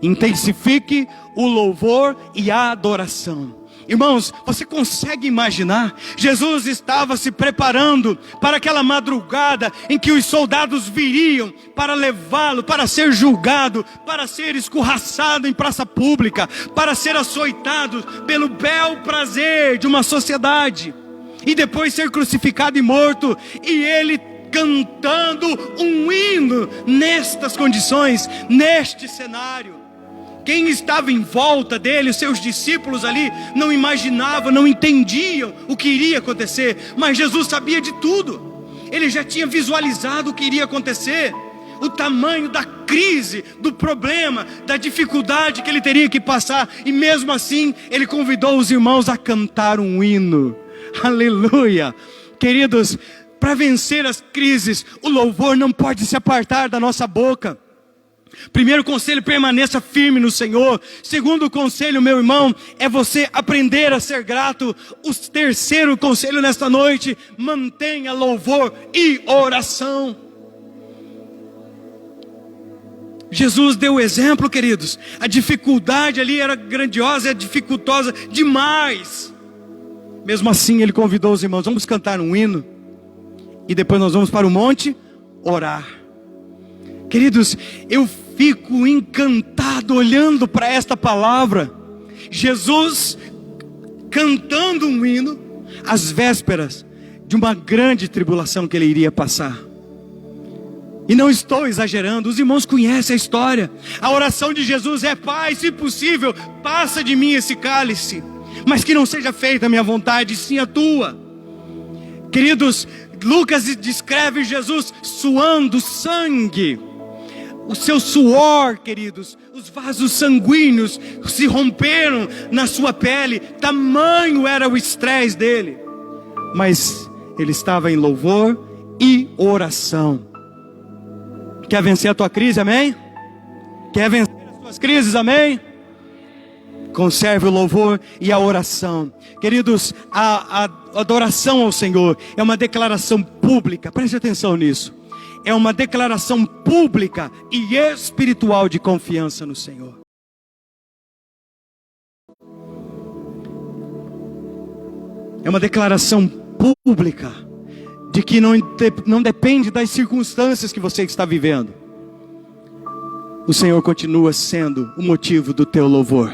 Intensifique o louvor e a adoração. Irmãos, você consegue imaginar? Jesus estava se preparando para aquela madrugada em que os soldados viriam para levá-lo, para ser julgado, para ser escorraçado em praça pública, para ser açoitado pelo bel prazer de uma sociedade, e depois ser crucificado e morto, e ele cantando um hino nestas condições, neste cenário. Quem estava em volta dele, os seus discípulos ali, não imaginavam, não entendiam o que iria acontecer. Mas Jesus sabia de tudo. Ele já tinha visualizado o que iria acontecer. O tamanho da crise, do problema, da dificuldade que ele teria que passar. E mesmo assim, ele convidou os irmãos a cantar um hino. Aleluia! Queridos, para vencer as crises, o louvor não pode se apartar da nossa boca. Primeiro conselho, permaneça firme no Senhor. Segundo conselho, meu irmão, é você aprender a ser grato. O terceiro conselho nesta noite, mantenha louvor e oração. Jesus deu o exemplo, queridos. A dificuldade ali era grandiosa, é dificultosa demais. Mesmo assim, ele convidou os irmãos, vamos cantar um hino, e depois nós vamos para o monte orar. Queridos, eu fico encantado olhando para esta palavra. Jesus cantando um hino às vésperas de uma grande tribulação que ele iria passar. E não estou exagerando, os irmãos conhecem a história. A oração de Jesus é: Pai, se possível, passa de mim esse cálice, mas que não seja feita a minha vontade, sim a tua. Queridos, Lucas descreve Jesus suando sangue. O seu suor, queridos, os vasos sanguíneos se romperam na sua pele. Tamanho era o estresse dele. Mas ele estava em louvor e oração. Quer vencer a tua crise, amém? Quer vencer as tuas crises, amém? Conserve o louvor e a oração. Queridos, a adoração ao Senhor é uma declaração pública, preste atenção nisso. É uma declaração pública e espiritual de confiança no Senhor. É uma declaração pública de que não depende das circunstâncias que você está vivendo. O Senhor continua sendo o motivo do teu louvor.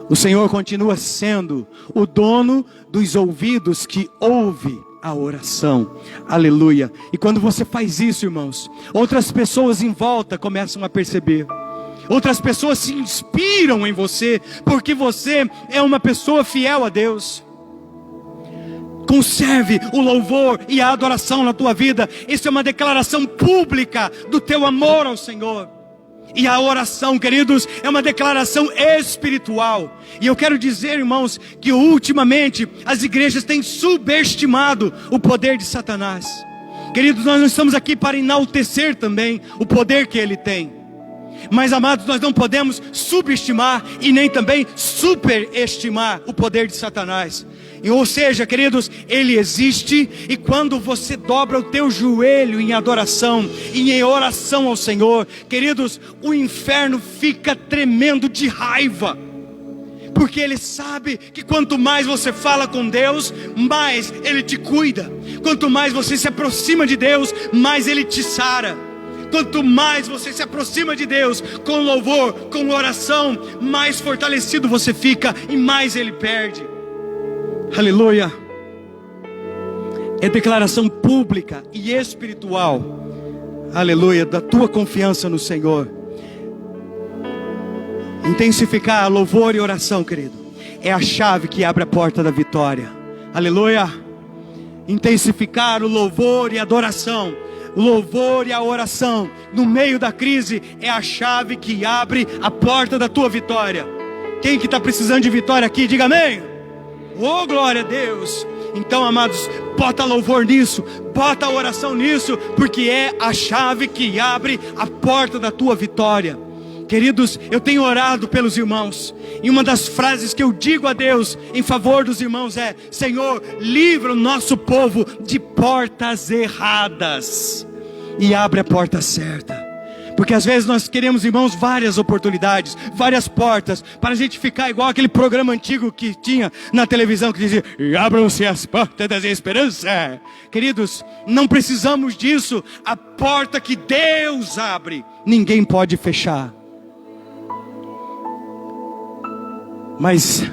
O Senhor continua sendo o dono dos ouvidos que ouve a oração. Aleluia. E quando você faz isso, irmãos, outras pessoas em volta começam a perceber. Outras pessoas se inspiram em você, porque você é uma pessoa fiel a Deus. Conserve o louvor e a adoração na tua vida. Isso é uma declaração pública do teu amor ao Senhor. E a oração, queridos, é uma declaração espiritual. E eu quero dizer, irmãos, que ultimamente as igrejas têm subestimado o poder de Satanás. Queridos, nós não estamos aqui para enaltecer também o poder que ele tem. Mas, amados, nós não podemos subestimar e nem também superestimar o poder de Satanás. Ou seja, queridos, ele existe, e quando você dobra o teu joelho em adoração e em oração ao Senhor, queridos, o inferno fica tremendo de raiva, porque ele sabe que quanto mais você fala com Deus, mais ele te cuida. Quanto mais você se aproxima de Deus, mais ele te sara. Quanto mais você se aproxima de Deus com louvor, com oração, mais fortalecido você fica e mais ele perde. Aleluia. É declaração pública e espiritual, aleluia, da tua confiança no Senhor. Intensificar louvor e oração, querido, é a chave que abre a porta da vitória. Aleluia. Intensificar o louvor e a adoração, o louvor e a oração no meio da crise é a chave que abre a porta da tua vitória. Quem que está precisando de vitória aqui, diga amém. Oh, glória a Deus. Então, amados, bota louvor nisso, bota oração nisso, porque é a chave que abre a porta da tua vitória. Queridos, eu tenho orado pelos irmãos, e uma das frases que eu digo a Deus em favor dos irmãos é: Senhor, livra o nosso povo de portas erradas e abre a porta certa. Porque às vezes nós queremos, irmãos, várias oportunidades, várias portas, para a gente ficar igual aquele programa antigo que tinha na televisão, que dizia: abram-se as portas da esperança. Queridos, não precisamos disso. A porta que Deus abre, ninguém pode fechar. Mas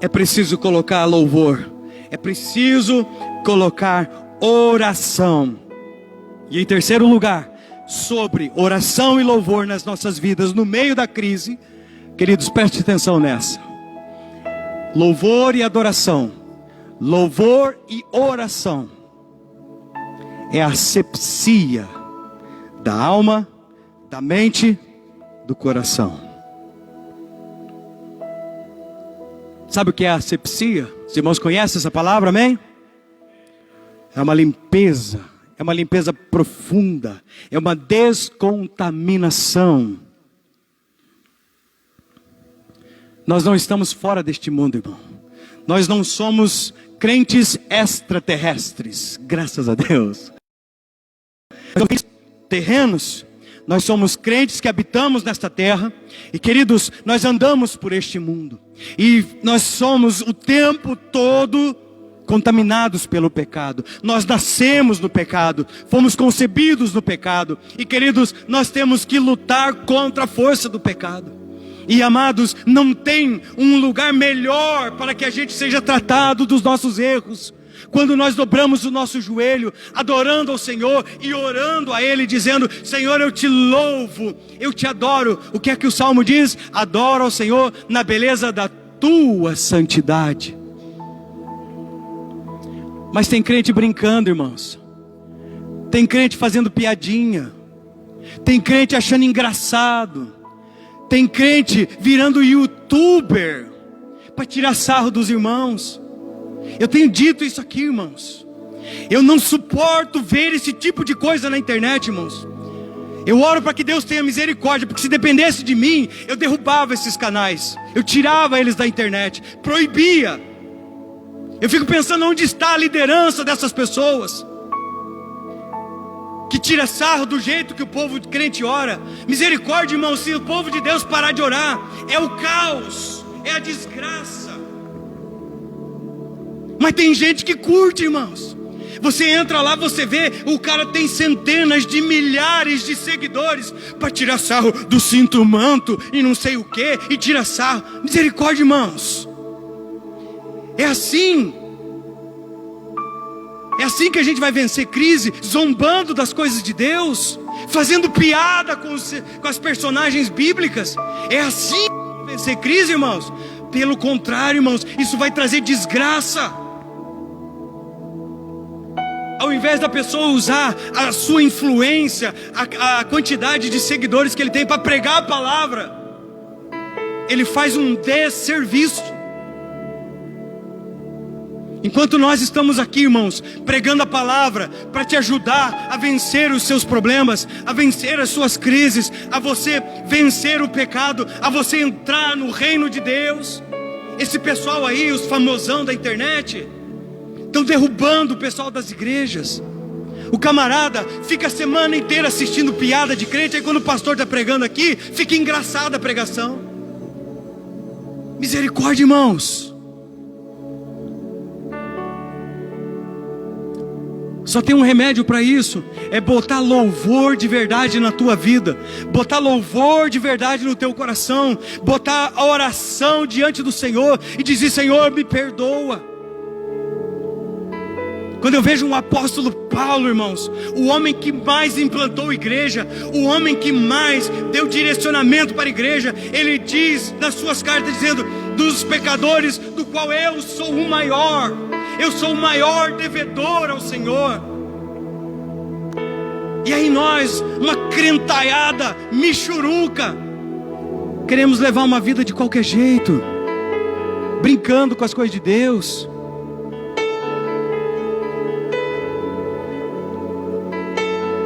é preciso colocar louvor, é preciso colocar oração. E em terceiro lugar, sobre oração e louvor nas nossas vidas no meio da crise, queridos, preste atenção nessa. Louvor e adoração, louvor e oração é a asepsia da alma, da mente, do coração. Sabe o que é a asepsia? Os irmãos conhecem essa palavra, amém? É uma limpeza. É uma limpeza profunda, é uma descontaminação. Nós não estamos fora deste mundo, irmão. Nós não somos crentes extraterrestres, graças a Deus. Nós somos terrenos, nós somos crentes que habitamos nesta terra. E, queridos, nós andamos por este mundo, e nós somos o tempo todo contaminados pelo pecado. Nós nascemos no pecado, fomos concebidos no pecado. E, queridos, nós temos que lutar contra a força do pecado. E, amados, não tem um lugar melhor para que a gente seja tratado dos nossos erros, quando nós dobramos o nosso joelho, adorando ao Senhor e orando a Ele, dizendo: Senhor, eu te louvo, eu te adoro. O que é que o Salmo diz? Adora ao Senhor na beleza da tua santidade. Mas tem crente brincando, irmãos. Tem crente fazendo piadinha. Tem crente achando engraçado. Tem crente virando youtuber para tirar sarro dos irmãos. Eu tenho dito isso aqui, irmãos. Eu não suporto ver esse tipo de coisa na internet, irmãos. Eu oro para que Deus tenha misericórdia, porque se dependesse de mim, eu derrubava esses canais, eu tirava eles da internet, proibia. Eu fico pensando onde está a liderança dessas pessoas que tira sarro do jeito que o povo crente ora. Misericórdia, irmão, se o povo de Deus parar de orar, é o caos, é a desgraça. Mas tem gente que curte, irmãos. Você entra lá, você vê, o cara tem centenas de milhares de seguidores para tirar sarro do cinto manto e não sei o que, e tira sarro. Misericórdia, irmãos. É assim que a gente vai vencer crise, zombando das coisas de Deus, fazendo piada com as personagens bíblicas. É assim que vamos vencer crise, irmãos. Pelo contrário, irmãos, isso vai trazer desgraça. Ao invés da pessoa usar a sua influência, a quantidade de seguidores que ele tem para pregar a palavra, ele faz um desserviço. Enquanto nós estamos aqui, irmãos, pregando a palavra para te ajudar a vencer os seus problemas, a vencer as suas crises, a você vencer o pecado, a você entrar no reino de Deus. Esse pessoal aí, os famosão da internet, estão derrubando o pessoal das igrejas. O camarada fica a semana inteira assistindo piada de crente, aí quando o pastor está pregando aqui, fica engraçada a pregação. Misericórdia, irmãos. Só tem um remédio para isso, é botar louvor de verdade na tua vida, botar louvor de verdade no teu coração, botar a oração diante do Senhor e dizer: Senhor, me perdoa. Quando eu vejo um apóstolo Paulo, irmãos, o homem que mais implantou igreja, o homem que mais deu direcionamento para a igreja, ele diz nas suas cartas, dizendo: dos pecadores, do qual eu sou o maior, eu sou o maior devedor ao Senhor. E aí nós, uma crentaiada michuruca, queremos levar uma vida de qualquer jeito, brincando com as coisas de Deus.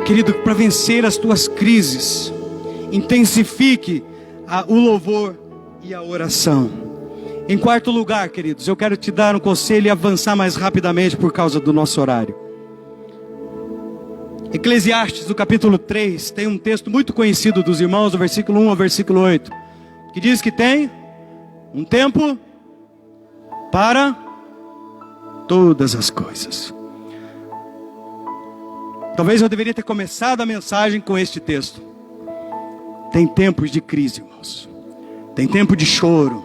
Querido, para vencer as tuas crises, intensifique o louvor e a oração. Em quarto lugar, queridos, eu quero te dar um conselho e avançar mais rapidamente por causa do nosso horário. Eclesiastes, no capítulo 3, tem um texto muito conhecido dos irmãos, do versículo 1 ao versículo 8, que diz que tem um tempo para todas as coisas. Talvez eu deveria ter começado a mensagem com este texto. Tem tempos de crise, irmãos. Tem tempo de choro.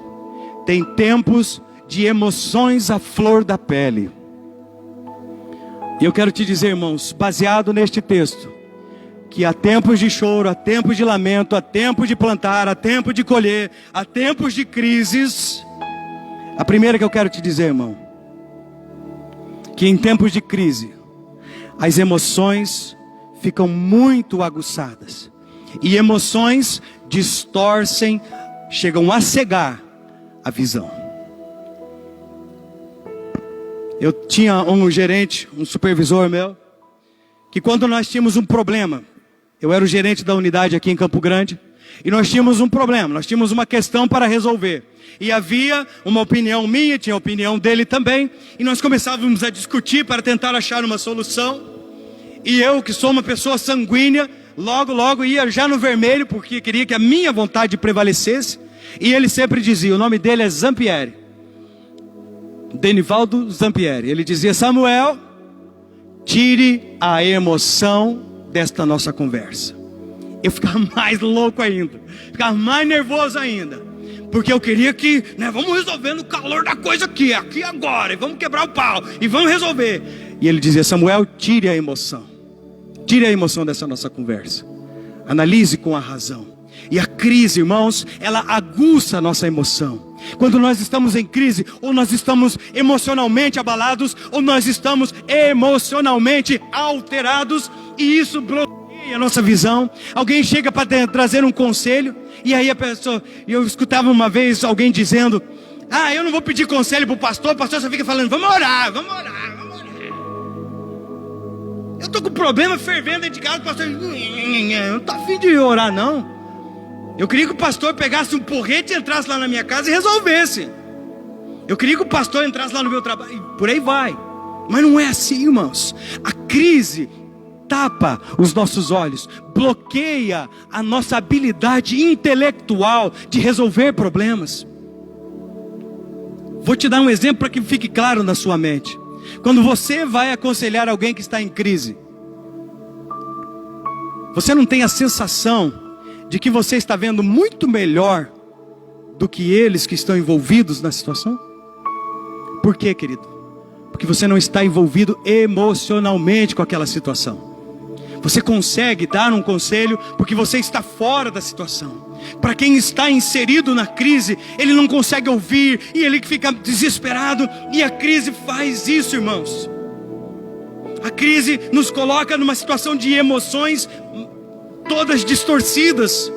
Tem tempos de emoções à flor da pele. E eu quero te dizer, irmãos, baseado neste texto, que há tempos de choro, há tempos de lamento, há tempo de plantar, há tempo de colher, há tempos de crises. A primeira que eu quero te dizer, irmão, que em tempos de crise, as emoções ficam muito aguçadas. E emoções distorcem, chegam a cegar a visão. Eu tinha um gerente, um supervisor meu, que quando nós tínhamos um problema, eu era o gerente da unidade aqui em Campo Grande, e nós tínhamos um problema, nós tínhamos uma questão para resolver. E havia uma opinião minha, tinha a opinião dele também, e nós começávamos a discutir para tentar achar uma solução. E eu, que sou uma pessoa sanguínea, logo ia já no vermelho, porque queria que a minha vontade prevalecesse. E ele sempre dizia, o nome dele é Zampieri, Denivaldo Zampieri. Ele dizia: Samuel, tire a emoção desta nossa conversa. Eu ficava mais louco ainda, ficava mais nervoso ainda, porque eu queria que, vamos resolver no calor da coisa aqui agora, e vamos quebrar o pau, e vamos resolver. E ele dizia: Samuel, tire a emoção. Tire a emoção dessa nossa conversa. Analise com a razão. E a crise, irmãos, ela aguça a nossa emoção. Quando nós estamos em crise, ou nós estamos emocionalmente abalados, ou nós estamos emocionalmente alterados, e isso bloqueia a nossa visão. Alguém chega para trazer um conselho, e aí a pessoa, eu escutava uma vez alguém dizendo: eu não vou pedir conselho para o pastor só fica falando, vamos orar. Eu estou com problema fervendo dentro de casa, o pastor, não está afim de orar não. Eu queria que o pastor pegasse um porrete e entrasse lá na minha casa e resolvesse. Eu queria que o pastor entrasse lá no meu trabalho, e por aí vai. Mas não é assim, irmãos. A crise tapa os nossos olhos, bloqueia a nossa habilidade intelectual de resolver problemas. Vou te dar um exemplo para que fique claro na sua mente. Quando você vai aconselhar alguém que está em crise, você não tem a sensação de que você está vendo muito melhor do que eles que estão envolvidos na situação? Por quê, querido? Porque você não está envolvido emocionalmente com aquela situação. Você consegue dar um conselho porque você está fora da situação. Para quem está inserido na crise, ele não consegue ouvir e ele fica desesperado. E a crise faz isso, irmãos. A crise nos coloca numa situação de emoções todas distorcidas.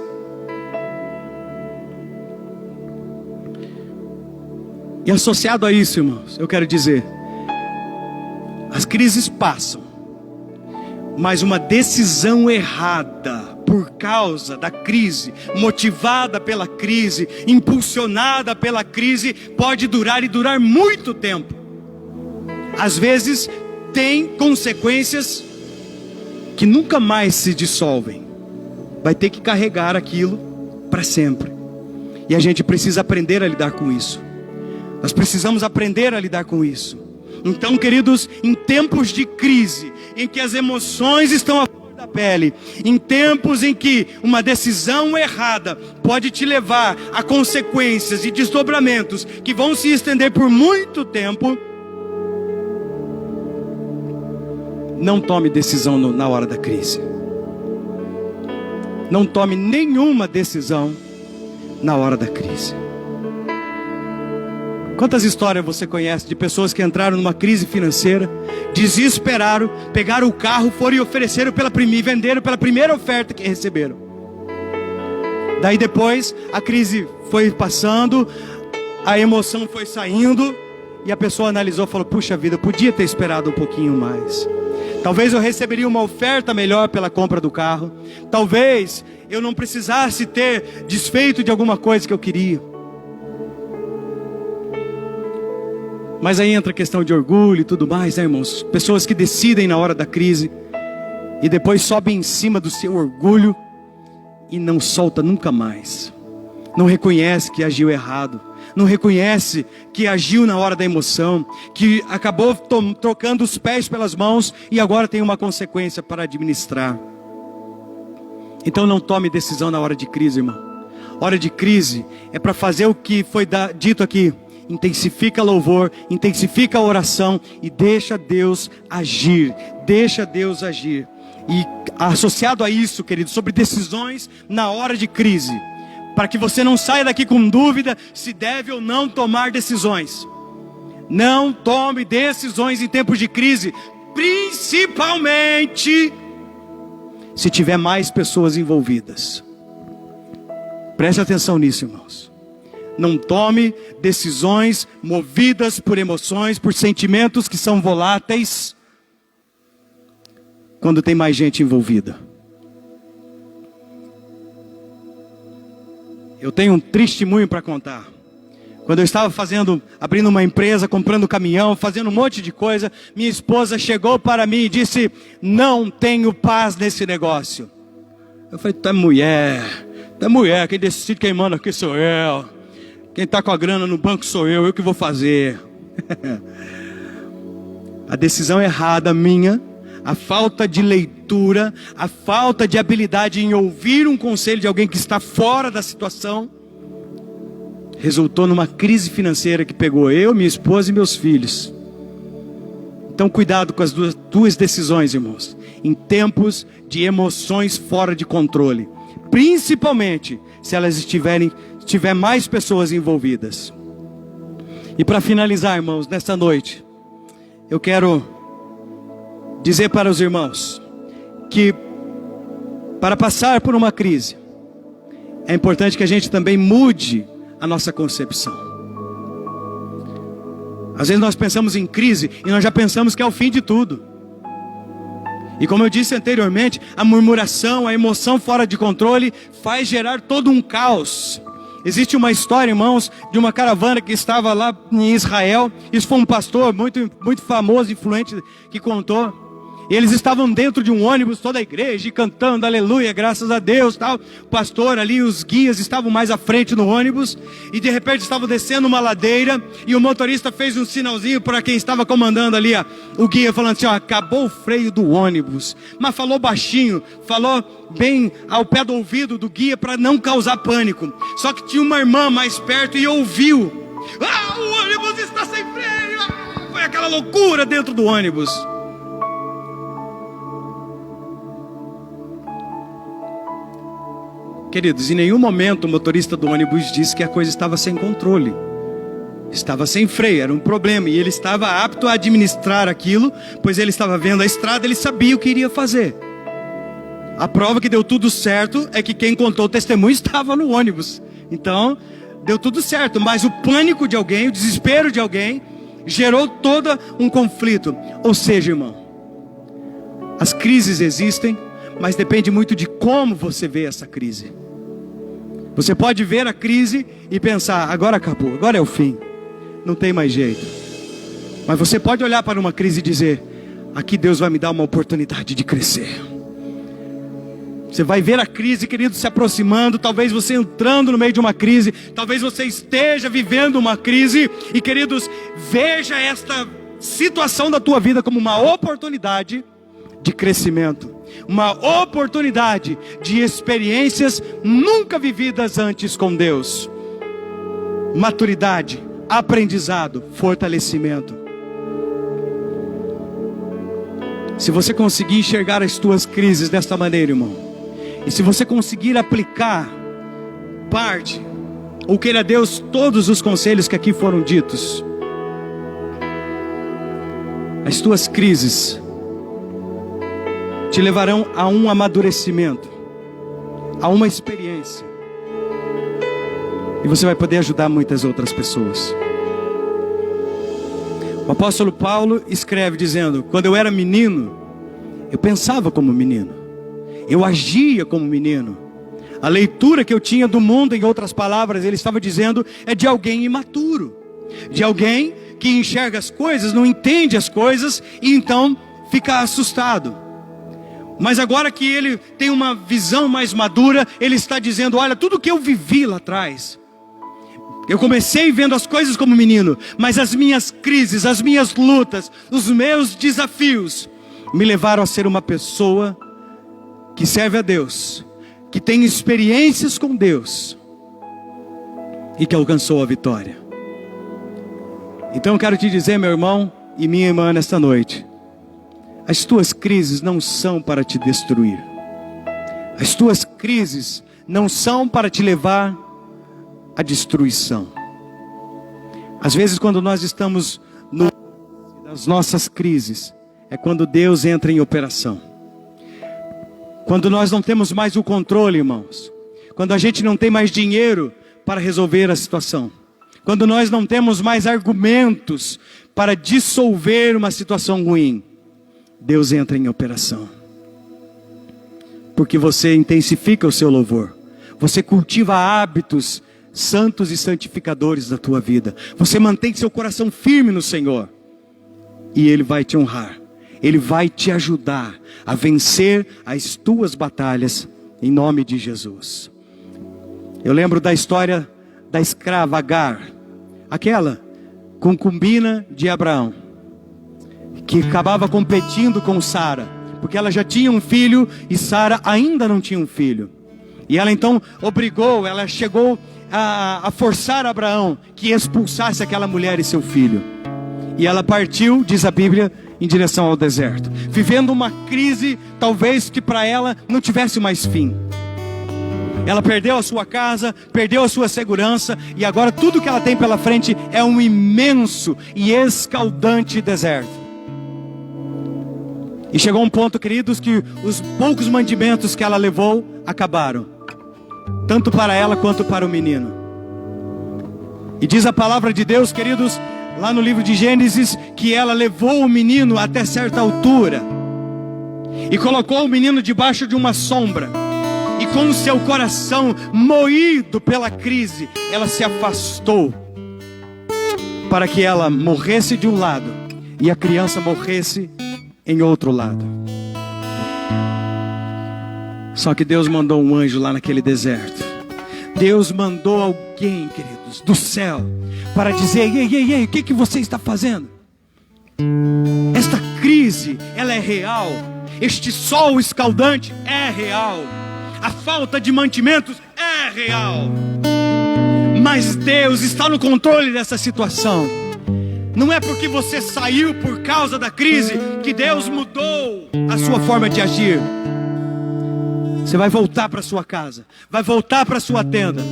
E associado a isso, irmãos, eu quero dizer, as crises passam, mas uma decisão errada por causa da crise, motivada pela crise, impulsionada pela crise, pode durar e durar muito tempo. Às vezes tem consequências que nunca mais se dissolvem. Vai ter que carregar aquilo para sempre. E a gente precisa aprender a lidar com isso. Nós precisamos aprender a lidar com isso. Então, queridos, em tempos de crise, em que as emoções estão à flor da pele, em tempos em que uma decisão errada pode te levar a consequências e desdobramentos que vão se estender por muito tempo, não tome decisão na hora da crise. Não tome nenhuma decisão na hora da crise. Quantas histórias você conhece de pessoas que entraram numa crise financeira, desesperaram, pegaram o carro, foram e ofereceram venderam pela primeira oferta que receberam. Daí depois a crise foi passando, a emoção foi saindo e a pessoa analisou e falou: puxa vida, eu podia ter esperado um pouquinho mais. Talvez eu receberia uma oferta melhor pela compra do carro. Talvez eu não precisasse ter desfeito de alguma coisa que eu queria. Mas aí entra a questão de orgulho e tudo mais, né, irmãos? Pessoas que decidem na hora da crise e depois sobem em cima do seu orgulho e não solta nunca mais. Não reconhece que agiu errado. Não reconhece que agiu na hora da emoção, que acabou trocando os pés pelas mãos e agora tem uma consequência para administrar. Então não tome decisão na hora de crise, irmão. Hora de crise é para fazer o que foi dito aqui. Intensifica louvor, intensifica a oração e deixa Deus agir. Deixa Deus agir. E associado a isso, querido, sobre decisões na hora de crise, para que você não saia daqui com dúvida se deve ou não tomar decisões. Não tome decisões em tempos de crise, principalmente se tiver mais pessoas envolvidas. Preste atenção nisso, irmãos. Não tome decisões movidas por emoções, por sentimentos que são voláteis, quando tem mais gente envolvida. Eu tenho um testemunho para contar. Quando eu estava abrindo uma empresa, comprando caminhão, fazendo um monte de coisa, minha esposa chegou para mim e disse: não tenho paz nesse negócio. Eu falei: tu é mulher, quem decide, quem manda aqui sou eu. Quem está com a grana no banco sou eu que vou fazer. A decisão errada minha, a falta de leitura, a falta de habilidade em ouvir um conselho de alguém que está fora da situação, resultou numa crise financeira que pegou eu, minha esposa e meus filhos. Então cuidado com as duas decisões, irmãos, em tempos de emoções fora de controle, principalmente se elas tiver mais pessoas envolvidas. E para finalizar, irmãos, nesta noite, eu quero dizer para os irmãos que para passar por uma crise, é importante que a gente também mude a nossa concepção. Às vezes nós pensamos em crise e nós já pensamos que é o fim de tudo. E como eu disse anteriormente, a murmuração, a emoção fora de controle faz gerar todo um caos. Existe uma história, irmãos, de uma caravana que estava lá em Israel. Isso foi um pastor muito famoso, influente, que contou. E eles estavam dentro de um ônibus, toda a igreja, cantando, aleluia, graças a Deus, tal. O pastor ali, os guias estavam mais à frente no ônibus. E de repente estavam descendo uma ladeira. E o motorista fez um sinalzinho para quem estava comandando ali, o guia, falando assim, acabou o freio do ônibus. Mas falou baixinho, falou bem ao pé do ouvido do guia para não causar pânico. Só que tinha uma irmã mais perto e ouviu. O ônibus está sem freio. Foi aquela loucura dentro do ônibus. Queridos, em nenhum momento o motorista do ônibus disse que a coisa estava sem controle. Estava sem freio, era um problema. E ele estava apto a administrar aquilo, pois ele estava vendo a estrada, ele sabia o que iria fazer. A prova que deu tudo certo é que quem contou o testemunho estava no ônibus. Então, deu tudo certo. Mas o pânico de alguém, o desespero de alguém, gerou todo um conflito. Ou seja, irmão, as crises existem, mas depende muito de como você vê essa crise. Você pode ver a crise e pensar, agora acabou, agora é o fim, não tem mais jeito. Mas você pode olhar para uma crise e dizer, aqui Deus vai me dar uma oportunidade de crescer. Você vai ver a crise, querido, se aproximando, talvez você entrando no meio de uma crise, talvez você esteja vivendo uma crise, e queridos, veja esta situação da tua vida como uma oportunidade de crescimento. Uma oportunidade de experiências nunca vividas antes com Deus. Maturidade, aprendizado, fortalecimento. Se você conseguir enxergar as tuas crises desta maneira, irmão, e se você conseguir aplicar parte, ou queira Deus, todos os conselhos que aqui foram ditos, as tuas crises te levarão a um amadurecimento, a uma experiência. E você vai poder ajudar muitas outras pessoas. O apóstolo Paulo escreve dizendo, quando eu era menino, eu pensava como menino, eu agia como menino. A leitura que eu tinha do mundo, em outras palavras, ele estava dizendo, é de alguém imaturo, de alguém que enxerga as coisas, não entende as coisas, e então fica assustado. Mas agora que ele tem uma visão mais madura, ele está dizendo, olha, tudo que eu vivi lá atrás, eu comecei vendo as coisas como menino, mas as minhas crises, as minhas lutas, os meus desafios, me levaram a ser uma pessoa que serve a Deus, que tem experiências com Deus, e que alcançou a vitória. Então eu quero te dizer, meu irmão e minha irmã, nesta noite, as tuas crises não são para te destruir. As tuas crises não são para te levar à destruição. Às vezes quando nós estamos nas nossas crises, é quando Deus entra em operação. Quando nós não temos mais o controle, irmãos. Quando a gente não tem mais dinheiro para resolver a situação. Quando nós não temos mais argumentos para dissolver uma situação ruim. Deus entra em operação. Porque você intensifica o seu louvor. Você cultiva hábitos santos e santificadores da tua vida. Você mantém seu coração firme no Senhor. E Ele vai te honrar. Ele vai te ajudar a vencer as tuas batalhas em nome de Jesus. Eu lembro da história da escrava Agar. Aquela concubina de Abraão, que acabava competindo com Sara, porque ela já tinha um filho e Sara ainda não tinha um filho. E ela então ela chegou a forçar Abraão que expulsasse aquela mulher e seu filho. E ela partiu, diz a Bíblia, em direção ao deserto, vivendo uma crise talvez que para ela não tivesse mais fim. Ela perdeu a sua casa, perdeu a sua segurança, e agora tudo que ela tem pela frente é um imenso e escaldante deserto. E chegou um ponto, queridos, que os poucos mantimentos que ela levou acabaram, tanto para ela quanto para o menino. E diz a palavra de Deus, queridos, lá no livro de Gênesis, que ela levou o menino até certa altura. e colocou o menino debaixo de uma sombra. E com o seu coração moído pela crise, ela se afastou para que ela morresse de um lado e a criança morresse em outro lado. Só que Deus mandou um anjo lá naquele deserto. Deus mandou alguém, queridos, do céu, para dizer: ei, o que você está fazendo? Esta crise, ela é real. Este sol escaldante é real. A falta de mantimentos é real. Mas Deus está no controle dessa situação. Não é porque você saiu por causa da crise que Deus mudou a sua forma de agir. Você vai voltar para sua casa, vai voltar para sua tenda,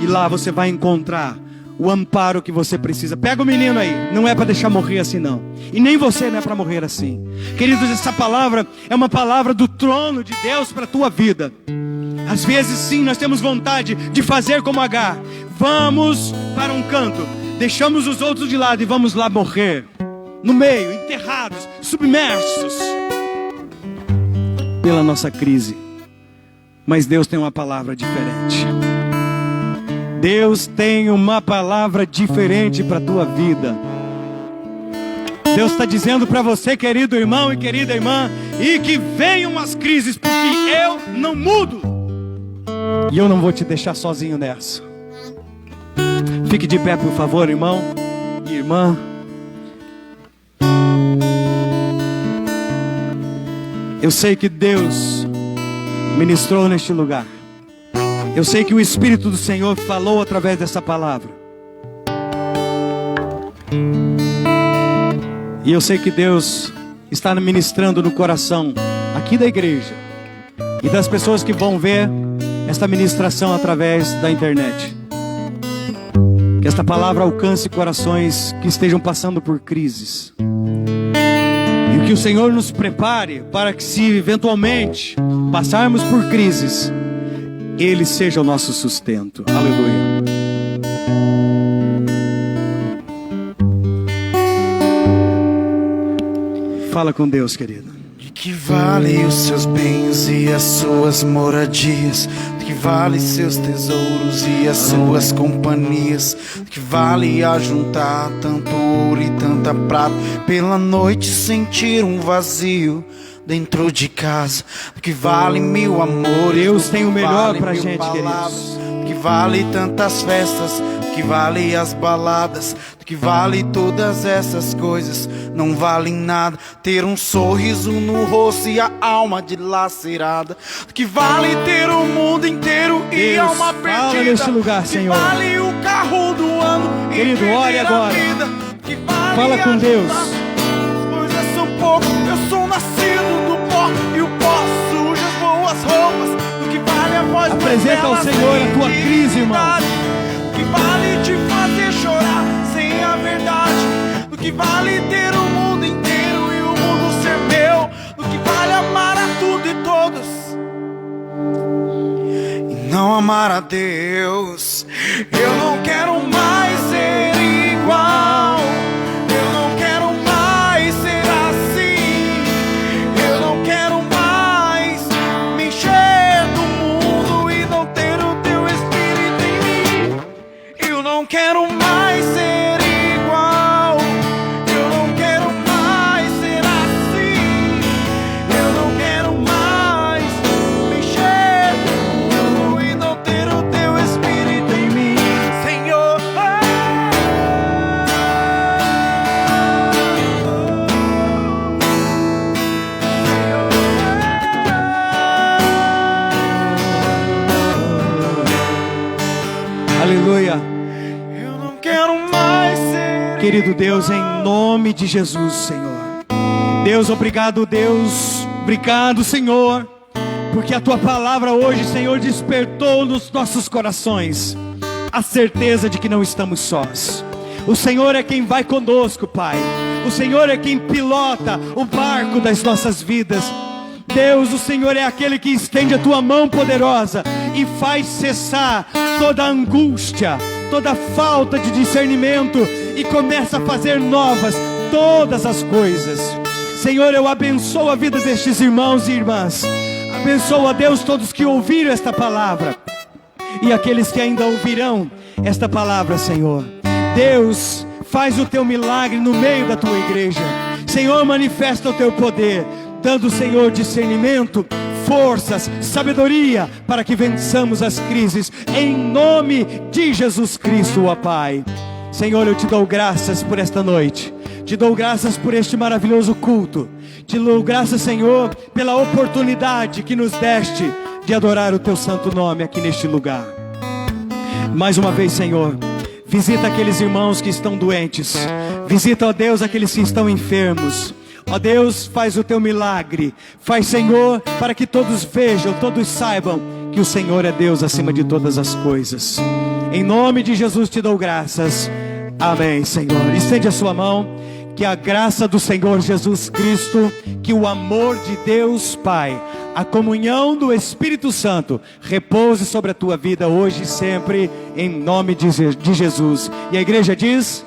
e lá você vai encontrar o amparo que você precisa. Pega o menino aí, não é para deixar morrer assim não. E nem você não é para morrer assim. Queridos, essa palavra é uma palavra do trono de Deus para a tua vida. Às vezes sim, nós temos vontade de fazer como Agar. Vamos para um canto, deixamos os outros de lado e vamos lá morrer. No meio, enterrados, submersos pela nossa crise. Mas Deus tem uma palavra diferente. Deus tem uma palavra diferente para a tua vida. Deus está dizendo para você, querido irmão e querida irmã, e que venham as crises, porque eu não mudo. E eu não vou te deixar sozinho nessa. Fique de pé, por favor, irmão e irmã. Eu sei que Deus ministrou neste lugar. Eu sei que o Espírito do Senhor falou através dessa palavra. E eu sei que Deus está ministrando no coração aqui da igreja e das pessoas que vão ver esta ministração através da internet. Que esta palavra alcance corações que estejam passando por crises. E que o Senhor nos prepare para que, se eventualmente passarmos por crises, Ele seja o nosso sustento. Aleluia. Fala com Deus, querido. De que vale os seus bens e as suas moradias? De que vale seus tesouros e as suas companhias? De que vale ajuntar tanto ouro e tanta prata, pela noite sentir um vazio dentro de casa? Do que vale mil amores? Deus tem o melhor vale pra mil gente, palavras? queridos. Do que vale tantas festas? Do que vale as baladas? Do que vale todas essas coisas? Não valem nada ter um sorriso no rosto e a alma dilacerada. Do que vale ter o mundo inteiro e Deus, alma fala perdida? nesse lugar, Do que Senhor. vale o carro do ano e Querido, perder ore a agora. vida? Do que vale Fala com Deus. as coisas são pouco. Eu sou nascido do pó e o pó suja as boas roupas. Do que vale a voz Apresenta ao Senhor a tua crise, irmão. Do que vale te fazer chorar sem a verdade? Do que vale ter o mundo inteiro e o mundo ser meu? Do que vale amar a tudo e todos e não amar a Deus? Eu não quero mais ser igual. Eu não quero mais ser assim. Eu não quero mais me encher do mundo e não ter o teu Espírito em mim. Eu não quero mais ser igual. Eu não quero mais ser assim. Eu não quero mais me encher do mundo e não ter o teu Espírito em mim, Senhor. Aleluia. Eu não quero mais ser Querido Deus, em nome de Jesus, Senhor. Deus, obrigado, Deus. Obrigado, Senhor, porque a Tua palavra hoje, Senhor, despertou nos nossos corações a certeza de que não estamos sós. O Senhor é quem vai conosco, Pai. O Senhor é quem pilota o barco das nossas vidas. Deus, o Senhor é aquele que estende a Tua mão poderosa e faz cessar toda angústia, toda falta de discernimento, e começa a fazer novas todas as coisas. Senhor, eu abençoo a vida destes irmãos e irmãs. Abençoo, ó Deus, todos que ouviram esta palavra e aqueles que ainda ouvirão esta palavra, Senhor. Deus, faz o teu milagre no meio da tua igreja. Senhor, manifesta o teu poder, dando, Senhor, discernimento, forças, sabedoria, para que vençamos as crises, em nome de Jesus Cristo, ó Pai. Senhor, eu te dou graças por esta noite, te dou graças por este maravilhoso culto, te dou graças, Senhor, pela oportunidade que nos deste de adorar o teu santo nome aqui neste lugar. Mais uma vez, Senhor, visita aqueles irmãos que estão doentes, visita, ó Deus, aqueles que estão enfermos. Ó Deus, faz o teu milagre, faz, Senhor, para que todos vejam, todos saibam que o Senhor é Deus acima de todas as coisas. Em nome de Jesus te dou graças. Amém, Senhor. Estende a sua mão. Que a graça do Senhor Jesus Cristo, que o amor de Deus Pai, a comunhão do Espírito Santo repouse sobre a tua vida hoje e sempre, em nome de Jesus. E a igreja diz: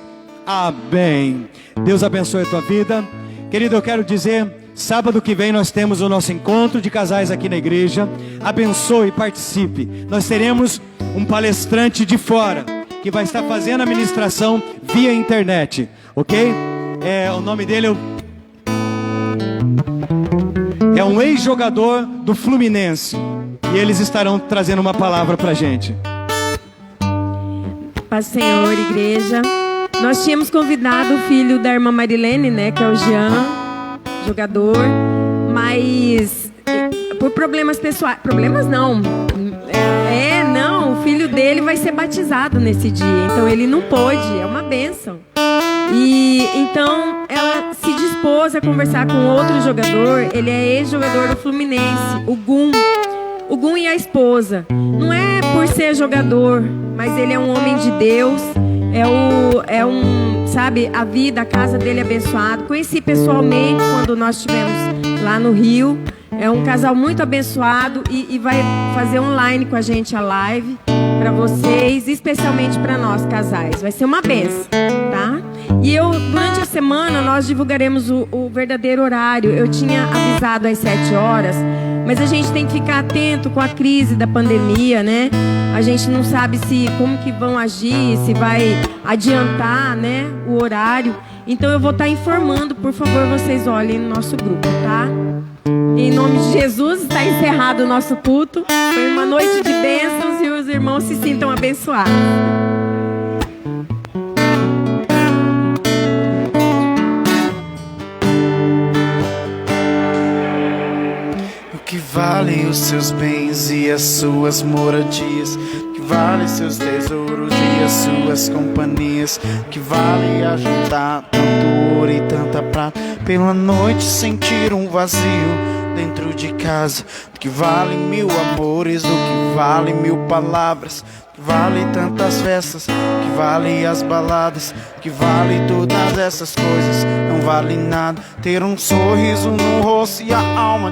amém. Deus abençoe a tua vida. Querido, eu quero dizer, sábado que vem nós temos o nosso encontro de casais aqui na igreja. Abençoe e participe. Nós teremos um palestrante de fora que vai estar fazendo a ministração via internet, ok? O nome dele é um ex-jogador do Fluminense, e eles estarão trazendo uma palavra pra gente. Paz do Senhor, igreja. Nós tínhamos convidado o filho da irmã Marilene, né, que é o Jean, jogador, mas por problemas pessoais, problemas não, o filho dele vai ser batizado nesse dia, então ele não pôde, é uma bênção. E então ela se dispôs a conversar com outro jogador, ele é ex-jogador do Fluminense, o Gum e a esposa. Não é por ser jogador, mas ele é um homem de Deus, sabe, a vida, a casa dele é abençoada. Conheci pessoalmente quando nós estivemos lá no Rio. É um casal muito abençoado e vai fazer online com a gente a live para vocês, especialmente para nós casais. Vai ser uma bênção, tá? E durante a semana nós divulgaremos o verdadeiro horário. Eu tinha avisado às 7 horas, mas a gente tem que ficar atento com a crise da pandemia, né? A gente não sabe como que vão agir, se vai adiantar, né, o horário. Então eu vou estar informando, por favor, vocês olhem no nosso grupo, tá? Em nome de Jesus, está encerrado o nosso culto. Foi uma noite de bênçãos e os irmãos se sintam abençoados. O que vale os seus bens e as suas moradias? O que vale seus tesouros e as suas companhias? O que vale ajuntar tanto ouro e tanta prata, pela noite sentir um vazio dentro de casa? Do que vale 1000 amores, do que vale 1000 palavras, do que vale tantas festas, do que vale as baladas, do que vale todas essas coisas? Não vale nada ter um sorriso no rosto e a alma